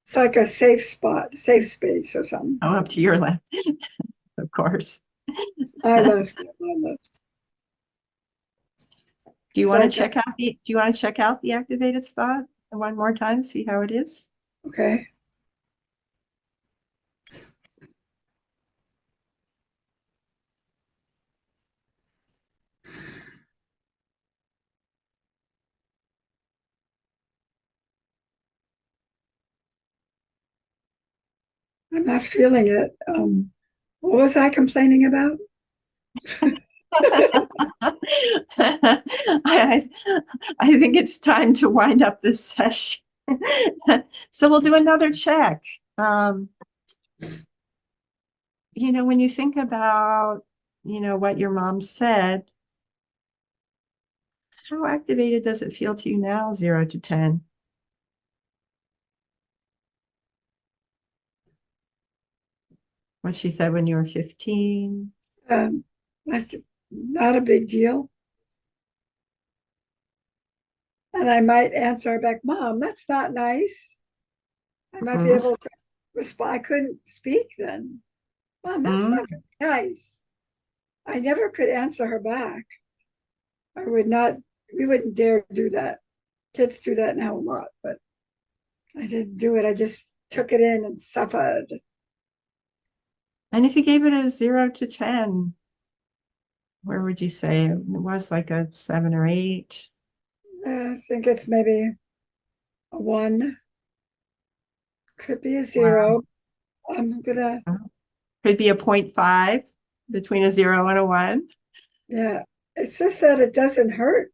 It's like a safe spot, safe space or something. Oh, up to your left, of course. My left, my left. Do you It's want to like, check out do you want to check out the activated spot one more time, see how it is? okay, I'm not feeling it. What was I complaining about? I, I think it's time to wind up this session. So we'll do another check. When you think about, what your mom said, how activated does it feel to you now, 0 to 10? What she said when you were 15? Like, not a big deal. And I might answer back, Mom, that's not nice. I might be Mm, able to respond. I couldn't speak then. Mom, that's not mm. very nice. I never could answer her back. I would not, we wouldn't dare do that. Kids do that now a lot, but I didn't do it. I just took it in and suffered. And if you gave it a 0 to 10, where would you say it was, like a 7 or 8? I think it's maybe a one, could be a Wow. zero. I'm gonna, Could be a 0.5 between a 0 and a 1. yeah. It's just that it doesn't hurt.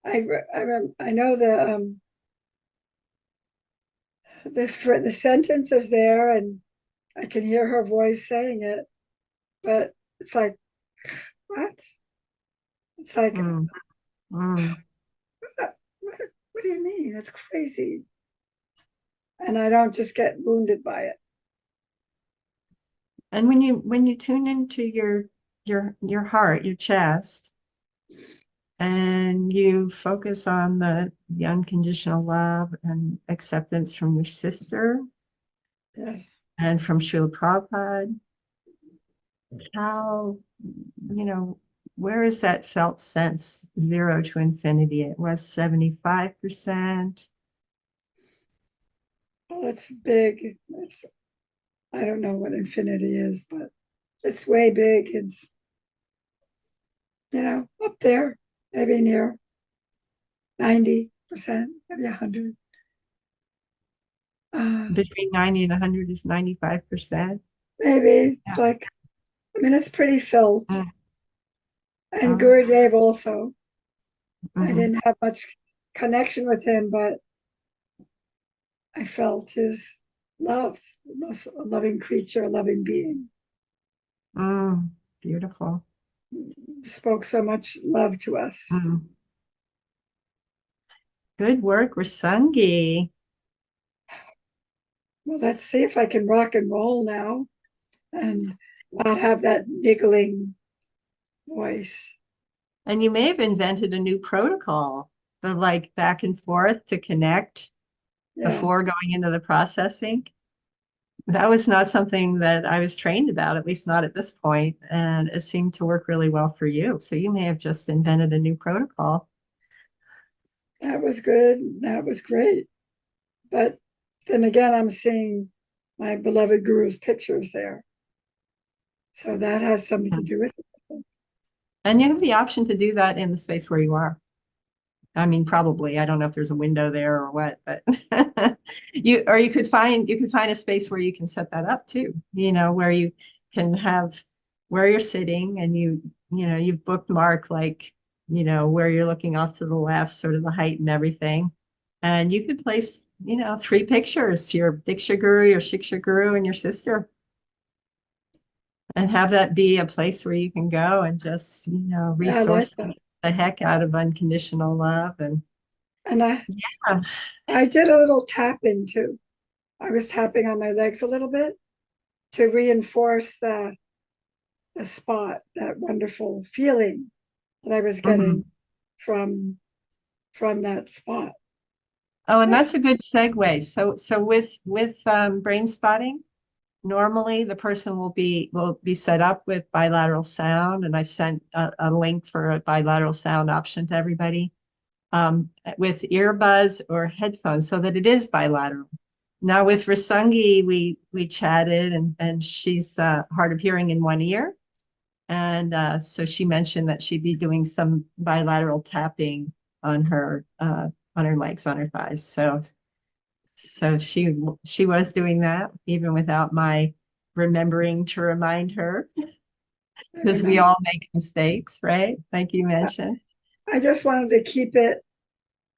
I know the sentence is there, and I can hear her voice saying it, but it's like, what? It's like, Mm, mm. what do you mean? That's crazy. And I don't just get wounded by it. And when you tune into your heart, your chest, and you focus on the unconditional love and acceptance from your sister Yes. and from Srila Prabhupada, how, you know, where is that felt sense 0 to infinity? It was 75%. Well, it's big. I don't know what infinity is, but it's way big. It's, up there, maybe near 90%, maybe 100. Between 90 and 100 is 95%. Maybe it's Yeah. like, I mean, it's pretty filled. Mm. And Oh, Gurudev also. I mhm. didn't have much connection with him, but I felt his love, a loving creature, a loving being. Mm, beautiful. Spoke so much love to us. Mm. Good work, Rasungi. Well, let's see if I can rock and roll now and not have that niggling voice. And you may have invented a new protocol, the like back and forth to connect Yeah, before going into the processing. That was not something that I was trained about, at least not at this point, and it seemed to work really well for you. So you may have just invented a new protocol. that was good. That was great. But then again, I'm seeing my beloved guru's pictures there. So that has something to do with it. And you have the option to do that in the space where you are. I mean, probably. I don't know if there's a window there or what, but you could find a space where you can set that up too, where you can have where you're sitting and you've bookmarked like, where you're looking off to the left, sort of the height and everything. And you could place, three pictures, your Diksha Guru, your Shiksha Guru, and your sister, and have that be a place where you can go and just, Yeah, I like resource that. the heck out of unconditional love. And And I, yeah. I did a little tapping too. I was tapping on my legs a little bit to reinforce the spot, that wonderful feeling that I was getting Mhm. from that spot. Oh, and That's that's a good segue. So with brain spotting, normally the person will be set up with bilateral sound, and I've sent a link for a bilateral sound option to everybody, with earbuds or headphones, so that it is bilateral. Now with Rasungi, we chatted, and she's hard of hearing in one ear, and so she mentioned that she'd be doing some bilateral tapping on her legs, on her thighs. So she was doing that even without my remembering to remind her, because we remember. all make mistakes, right? Like you mentioned. I just wanted to keep it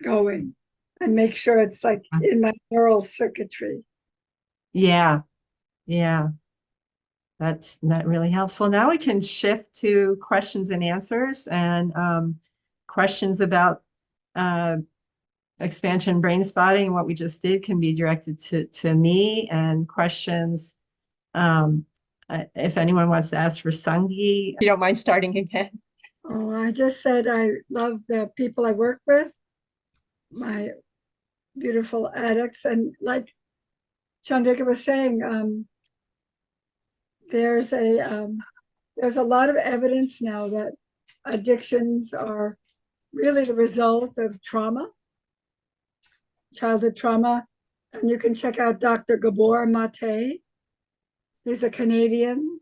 going and make sure it's like in my neural circuitry. Yeah, yeah, that's that really helpful. Now we can shift to questions and answers, and questions about uh, expansion brain spotting. What we just did can be directed to me, and questions, if anyone wants to ask for Sangi, if you don't mind starting again. Oh, I just said I love the people I work with, my beautiful addicts. And like Chandrika was saying, there's there's a lot of evidence now that addictions are really the result of trauma, childhood trauma. And you can check out Dr. Gabor Mate. He's a Canadian,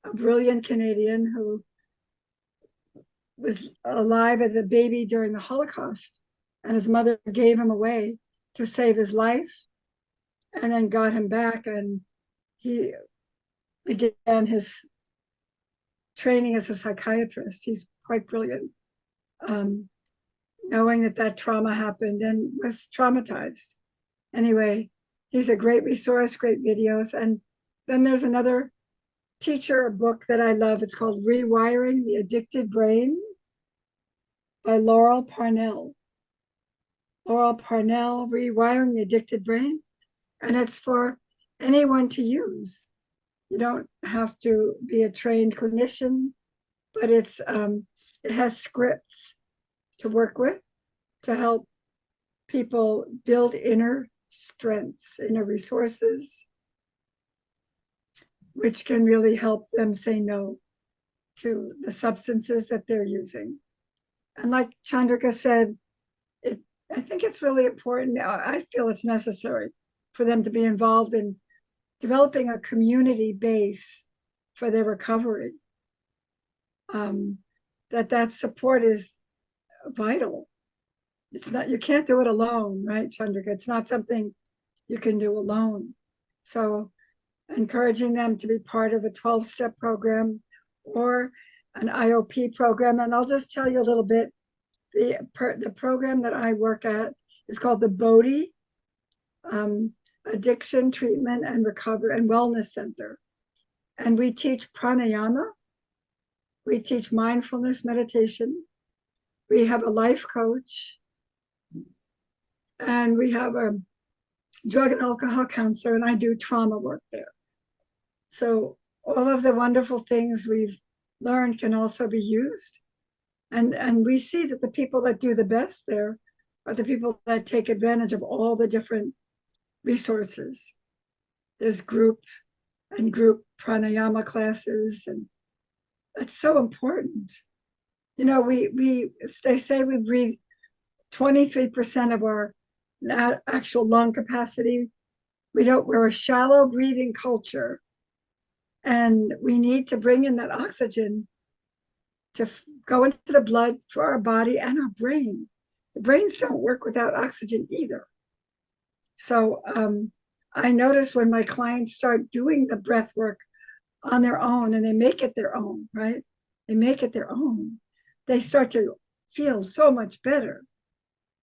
a brilliant Canadian who was alive as a baby during the Holocaust. And his mother gave him away to save his life and then got him back. And he began his training as a psychiatrist. He's quite brilliant, um, knowing that that trauma happened and was traumatized. Anyway, he's a great resource, great videos. And then there's another teacher book that I love. It's called Rewiring the Addicted Brain by Laurel Parnell. Laurel Parnell, Rewiring the Addicted Brain. And it's for anyone to use. You don't have to be a trained clinician, but it has scripts to work with to help people build inner strengths, inner resources, which can really help them say no to the substances that they're using. And like Chandrika said, it, I think it's really important. I feel it's necessary for them to be involved in developing a community base for their recovery. Um, that support is vital. It's not, you can't do it alone, right, Chandrika? It's not something you can do alone. So encouraging them to be part of a 12-step program or an IOP program. And I'll just tell you a little bit. The program that I work at is called the Bodhi Addiction Treatment and Recovery and Wellness Center. And we teach pranayama, we teach mindfulness meditation, we have a life coach, and we have a drug and alcohol counselor, and I do trauma work there. So all of the wonderful things we've learned can also be used. And we see that the people that do the best there are the people that take advantage of all the different resources. There's group and group pranayama classes, and that's so important. You know, they say we breathe 23% of our actual lung capacity. We're a shallow breathing culture, and we need to bring in that oxygen to go into the blood for our body and our brain. The brains don't work without oxygen either. So I notice when my clients start doing the breath work on their own, and they make it their own, right? They make it their own. They start to feel so much better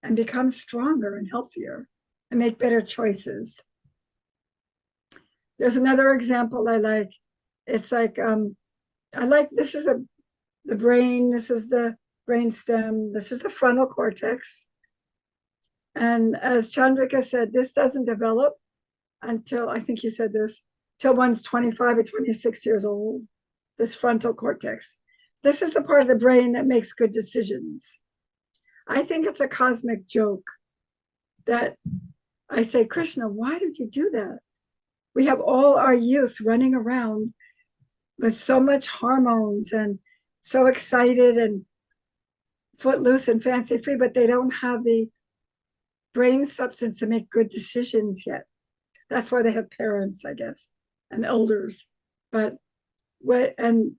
and become stronger and healthier and make better choices. There's another example I like. It's like, I like, this is the brain, this is the brain stem, this is the frontal cortex. And as Chandrika said, this doesn't develop until, I think you said this, till one's 25 or 26 years old, this frontal cortex. This is the part of the brain that makes good decisions. I think it's a cosmic joke that I say, Krishna, why did you do that? We have all our youth running around with so much hormones and so excited and footloose and fancy free, but they don't have the brain substance to make good decisions yet. That's why they have parents, I guess, and elders. But and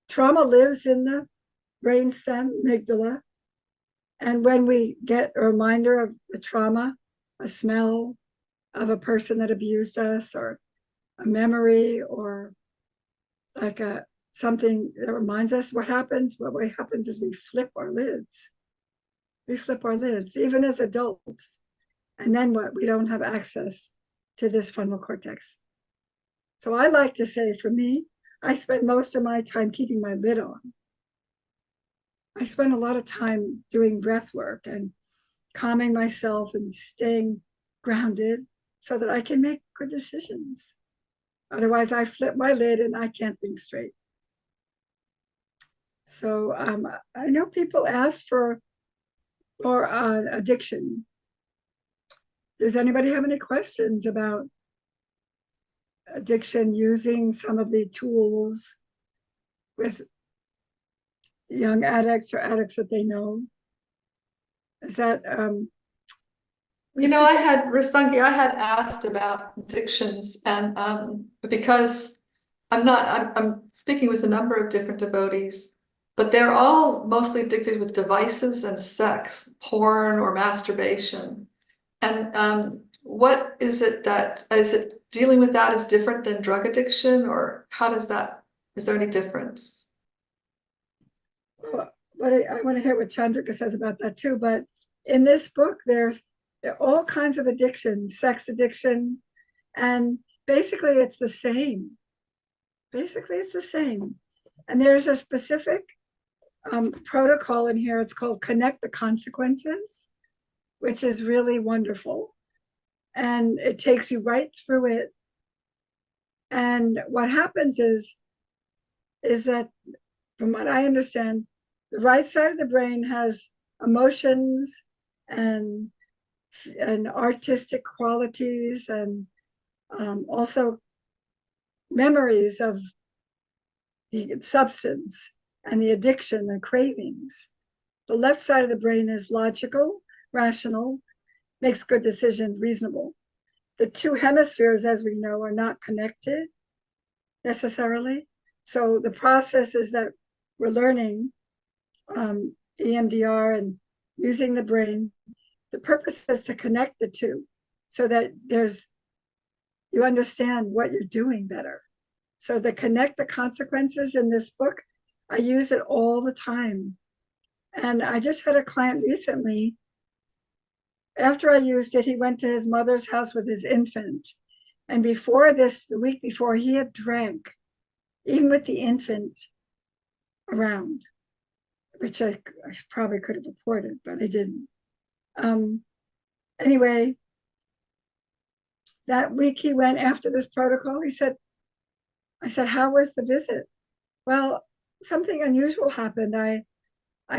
trauma lives in the brainstem, amygdala. And when we get a reminder of the trauma, a smell of a person that abused us, or a memory, or like something that reminds us what happens is we flip our lids. We flip our lids, even as adults. And then what? We don't have access to this frontal cortex. So I like to say, for me, I spend most of my time keeping my lid on. I spend a lot of time doing breath work and calming myself and staying grounded so that I can make good decisions. Otherwise, I flip my lid and I can't think straight. So I know people ask for addiction. Does anybody have any questions about addiction, using some of the tools with young addicts or addicts that they know? Is that I had asked about addictions, and because I'm speaking with a number of different devotees, but they're all mostly addicted with devices and sex, porn or masturbation. And what is it dealing with that is different than drug addiction, or is there any difference? Well, I want to hear what Chandrika says about that too. But in this book, there are all kinds of addictions, sex addiction, and basically it's the same. Basically, it's the same. And there's a specific protocol in here. It's called Connect the Consequences, which is really wonderful. And it takes you right through it. And what happens is that, from what I understand, the right side of the brain has emotions and artistic qualities, and also memories of the substance and the addiction and cravings. The left side of the brain is logical, rational, makes good decisions, reasonable. The two hemispheres, as we know, are not connected necessarily. So the processes that we're learning, EMDR and using the brain, the purpose is to connect the two so that you understand what you're doing better. So the Connect the Consequences in this book, I use it all the time. And I just had a client recently. After I used it, he went to his mother's house with his infant. And before this, the week before, he had drank even with the infant around, which I probably could have reported, but I didn't. Anyway, that week he went after this protocol. I said, how was the visit? Well, something unusual happened. I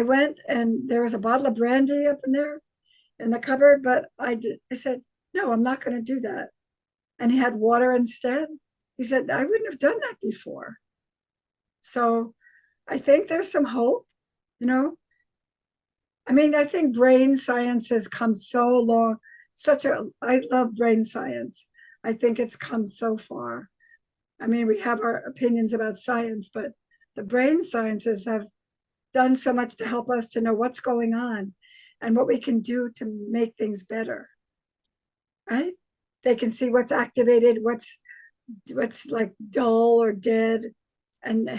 went and there was a bottle of brandy up in there in the cupboard, but I said, no, I'm not going to do that. And he had water instead. He said, I wouldn't have done that before. So I think there's some hope, you know. I mean, I think brain science has come so long, I love brain science. I think it's come so far. I mean, we have our opinions about science, but the brain sciences have done so much to help us to know what's going on and what we can do to make things better, right? They can see what's activated, what's like dull or dead, and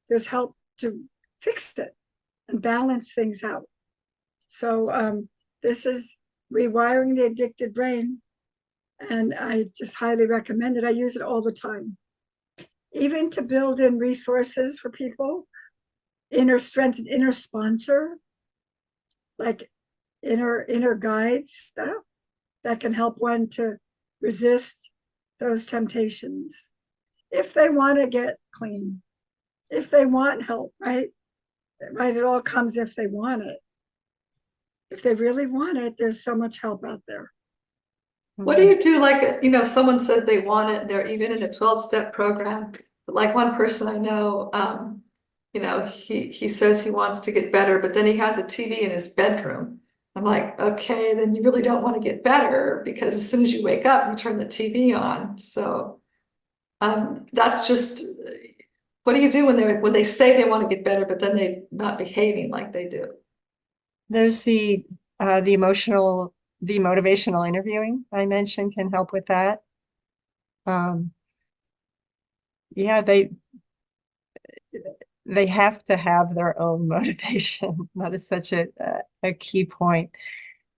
there's help to fix it and balance things out. So this is rewiring the addicted brain, and I just highly recommend it. I use it all the time, even to build in resources for people, inner strength and inner sponsor, like inner guides stuff that can help one to resist those temptations if they want to get clean, if they want help, right? Right, it all comes if they want it. If they really want it, there's so much help out there. What do you do? Like, you know, someone says they want it, they're even in a 12-step program. But like one person I know, you know, he says he wants to get better, but then he has a TV in his bedroom. I'm like, okay, then you really don't want to get better because as soon as you wake up, you turn the TV on. So that's just what do you do when they say they want to get better, but then they're not behaving like they do? There's the motivational interviewing I mentioned can help with that. Yeah, they have to have their own motivation. That is such a key point.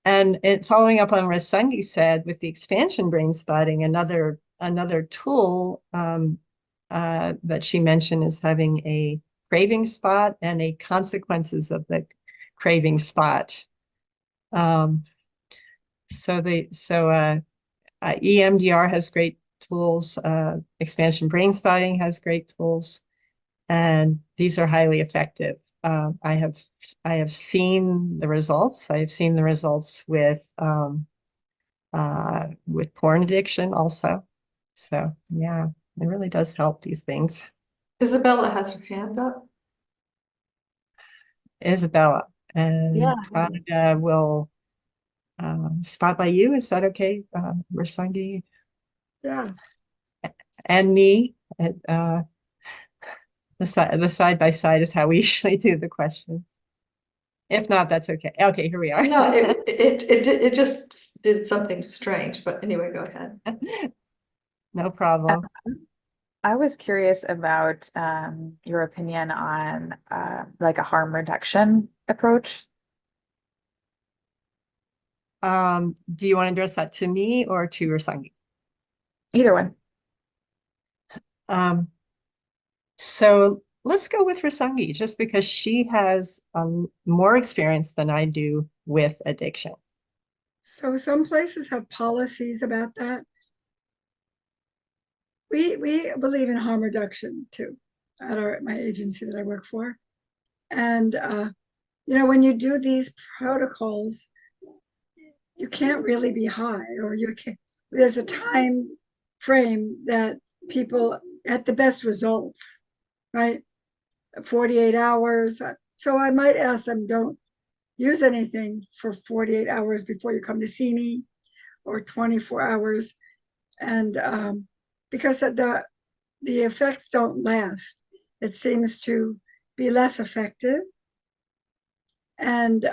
And following up on what Rasangi said with the expansion brain spotting, another tool that she mentioned is having a craving spot and a consequences of the craving spot. Um, EMDR has great tools. Expansion brain spotting has great tools, and these are highly effective. I have seen the results. I have seen the results with porn addiction also. So yeah, it really does help these things. Isabella has her hand up. Isabella Yeah. and Pranada will spot by you. Is that okay, Rasangi? Yeah. And me. The side by side is how we usually do the questions. If not, that's okay. Okay, here we are. No, it just did something strange, but anyway, go ahead. No problem. I was curious about your opinion on like a harm reduction approach. Do you want to address that to me or to Rasangi? Either one. So let's go with Rasangi, just because she has more experience than I do with addiction. So some places have policies about that. We believe in harm reduction too at my agency that I work for. And you know, when you do these protocols, you can't really be high, or you can there's a time frame that people at the best results, right? 48 hours. So I might ask them, don't use anything for 48 hours before you come to see me, or 24 hours. And because the effects don't last, it seems to be less effective. And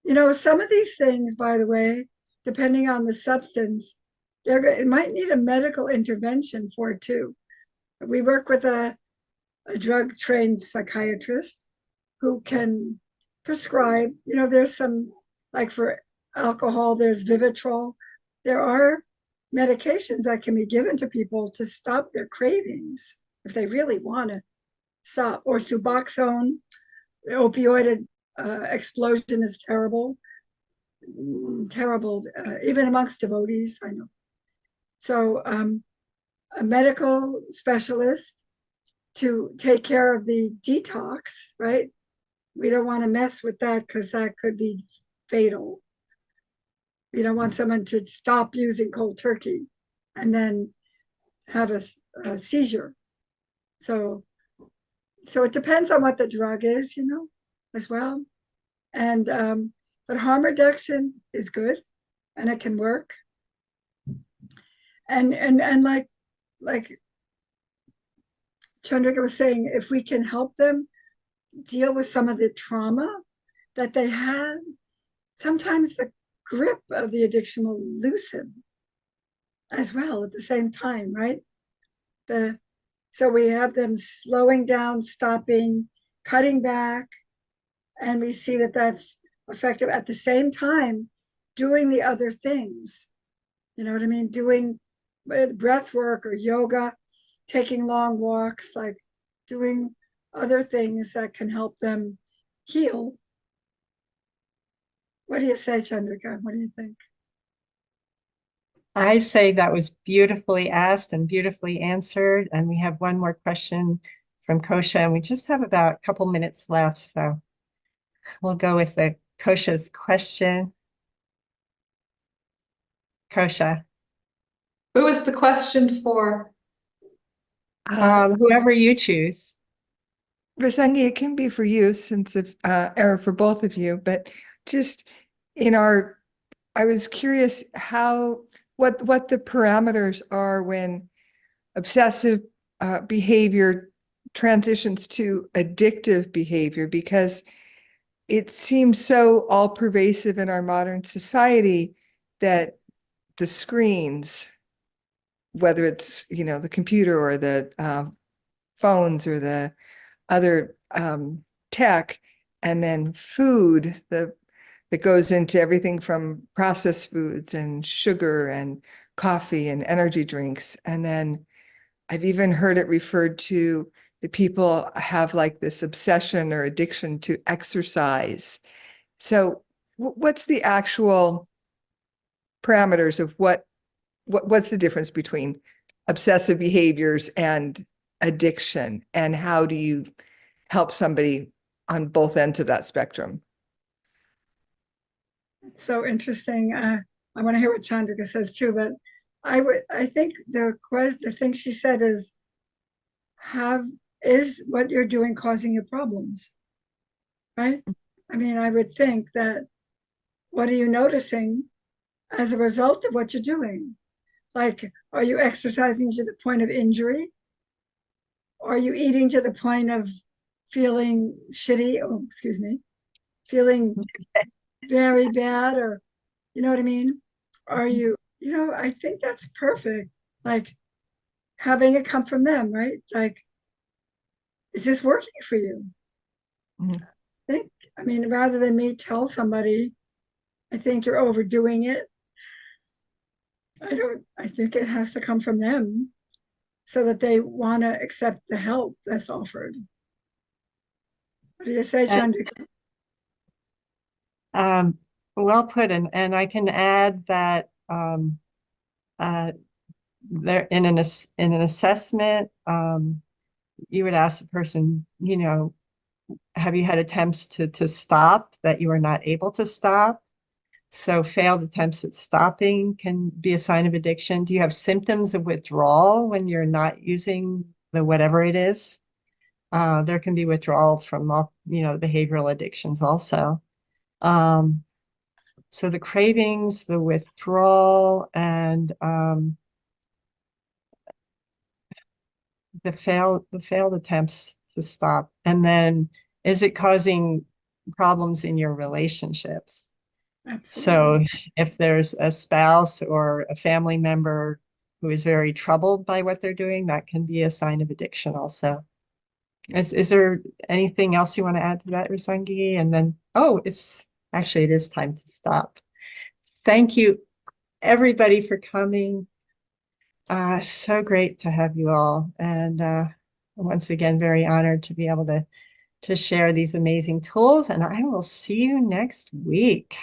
you know, some of these things, by the way, depending on the substance, it might need a medical intervention for it too. We work with a drug trained psychiatrist who can prescribe, you know, there's some, like for alcohol, there's Vivitrol. There are medications that can be given to people to stop their cravings if they really want to stop. Or Suboxone, the opioid explosion is terrible, terrible, even amongst devotees, I know. So a medical specialist to take care of the detox, right? We don't want to mess with that because that could be fatal. You don't want someone to stop using cold turkey and then have a seizure. So it depends on what the drug is, as well. And but harm reduction is good, and it can work. And like Chandrika was saying, if we can help them deal with some of the trauma that they had, sometimes the grip of the addiction will loosen as well at the same time, right? So we have them slowing down, stopping, cutting back, and we see that that's effective at the same time doing the other things. You know what I mean? Doing breath work or yoga, taking long walks, like doing other things that can help them heal. What do you say, Chandrika? What do you think? I say that was beautifully asked and beautifully answered. And we have one more question from Kosha, and we just have about a couple minutes left. So we'll go with the Kosha's question. Kosha, Who is the question for? whoever you choose. Rasangi, it can be for you since or for both of you, but just I was curious what the parameters are when obsessive behavior transitions to addictive behavior, because it seems so all pervasive in our modern society that the screens, whether it's, the computer or the phones or the other tech, and then food that goes into everything from processed foods and sugar and coffee and energy drinks. And then I've even heard it referred to that people have like this obsession or addiction to exercise. So what's the actual parameters of what's the difference between obsessive behaviors and addiction, and how do you help somebody on both ends of that spectrum? So interesting. I want to hear what Chandrika says too, but I think the thing she said is what you're doing causing you problems, right? I mean, I would think that what are you noticing as a result of what you're doing? Like, are you exercising to the point of injury? Are you eating to the point of feeling shitty? Oh, excuse me, feeling very bad, or you know what I mean? Are you, I think that's perfect. Like having it come from them, right? Like, is this working for you? Mhm. I mean, rather than me tell somebody, I think you're overdoing it. I think it has to come from them so that they want to accept the help that's offered. What do you say, Chandrika? Um, well put, and I can add that there in an assessment, you would ask the person, have you had attempts to stop that you are not able to stop? So failed attempts at stopping can be a sign of addiction. Do you have symptoms of withdrawal when you're not using the whatever it is? There can be withdrawal from all, behavioral addictions also. So the cravings, the withdrawal, and the failed attempts to stop. And then is it causing problems in your relationships? So Absolutely. if there's a spouse or a family member who is very troubled by what they're doing, that can be a sign of addiction also. Is there anything else you want to add to that, Rusangi? And then, it is time to stop. Thank you, everybody, for coming. So great to have you all. And once again, very honored to be able to share these amazing tools. And I will see you next week.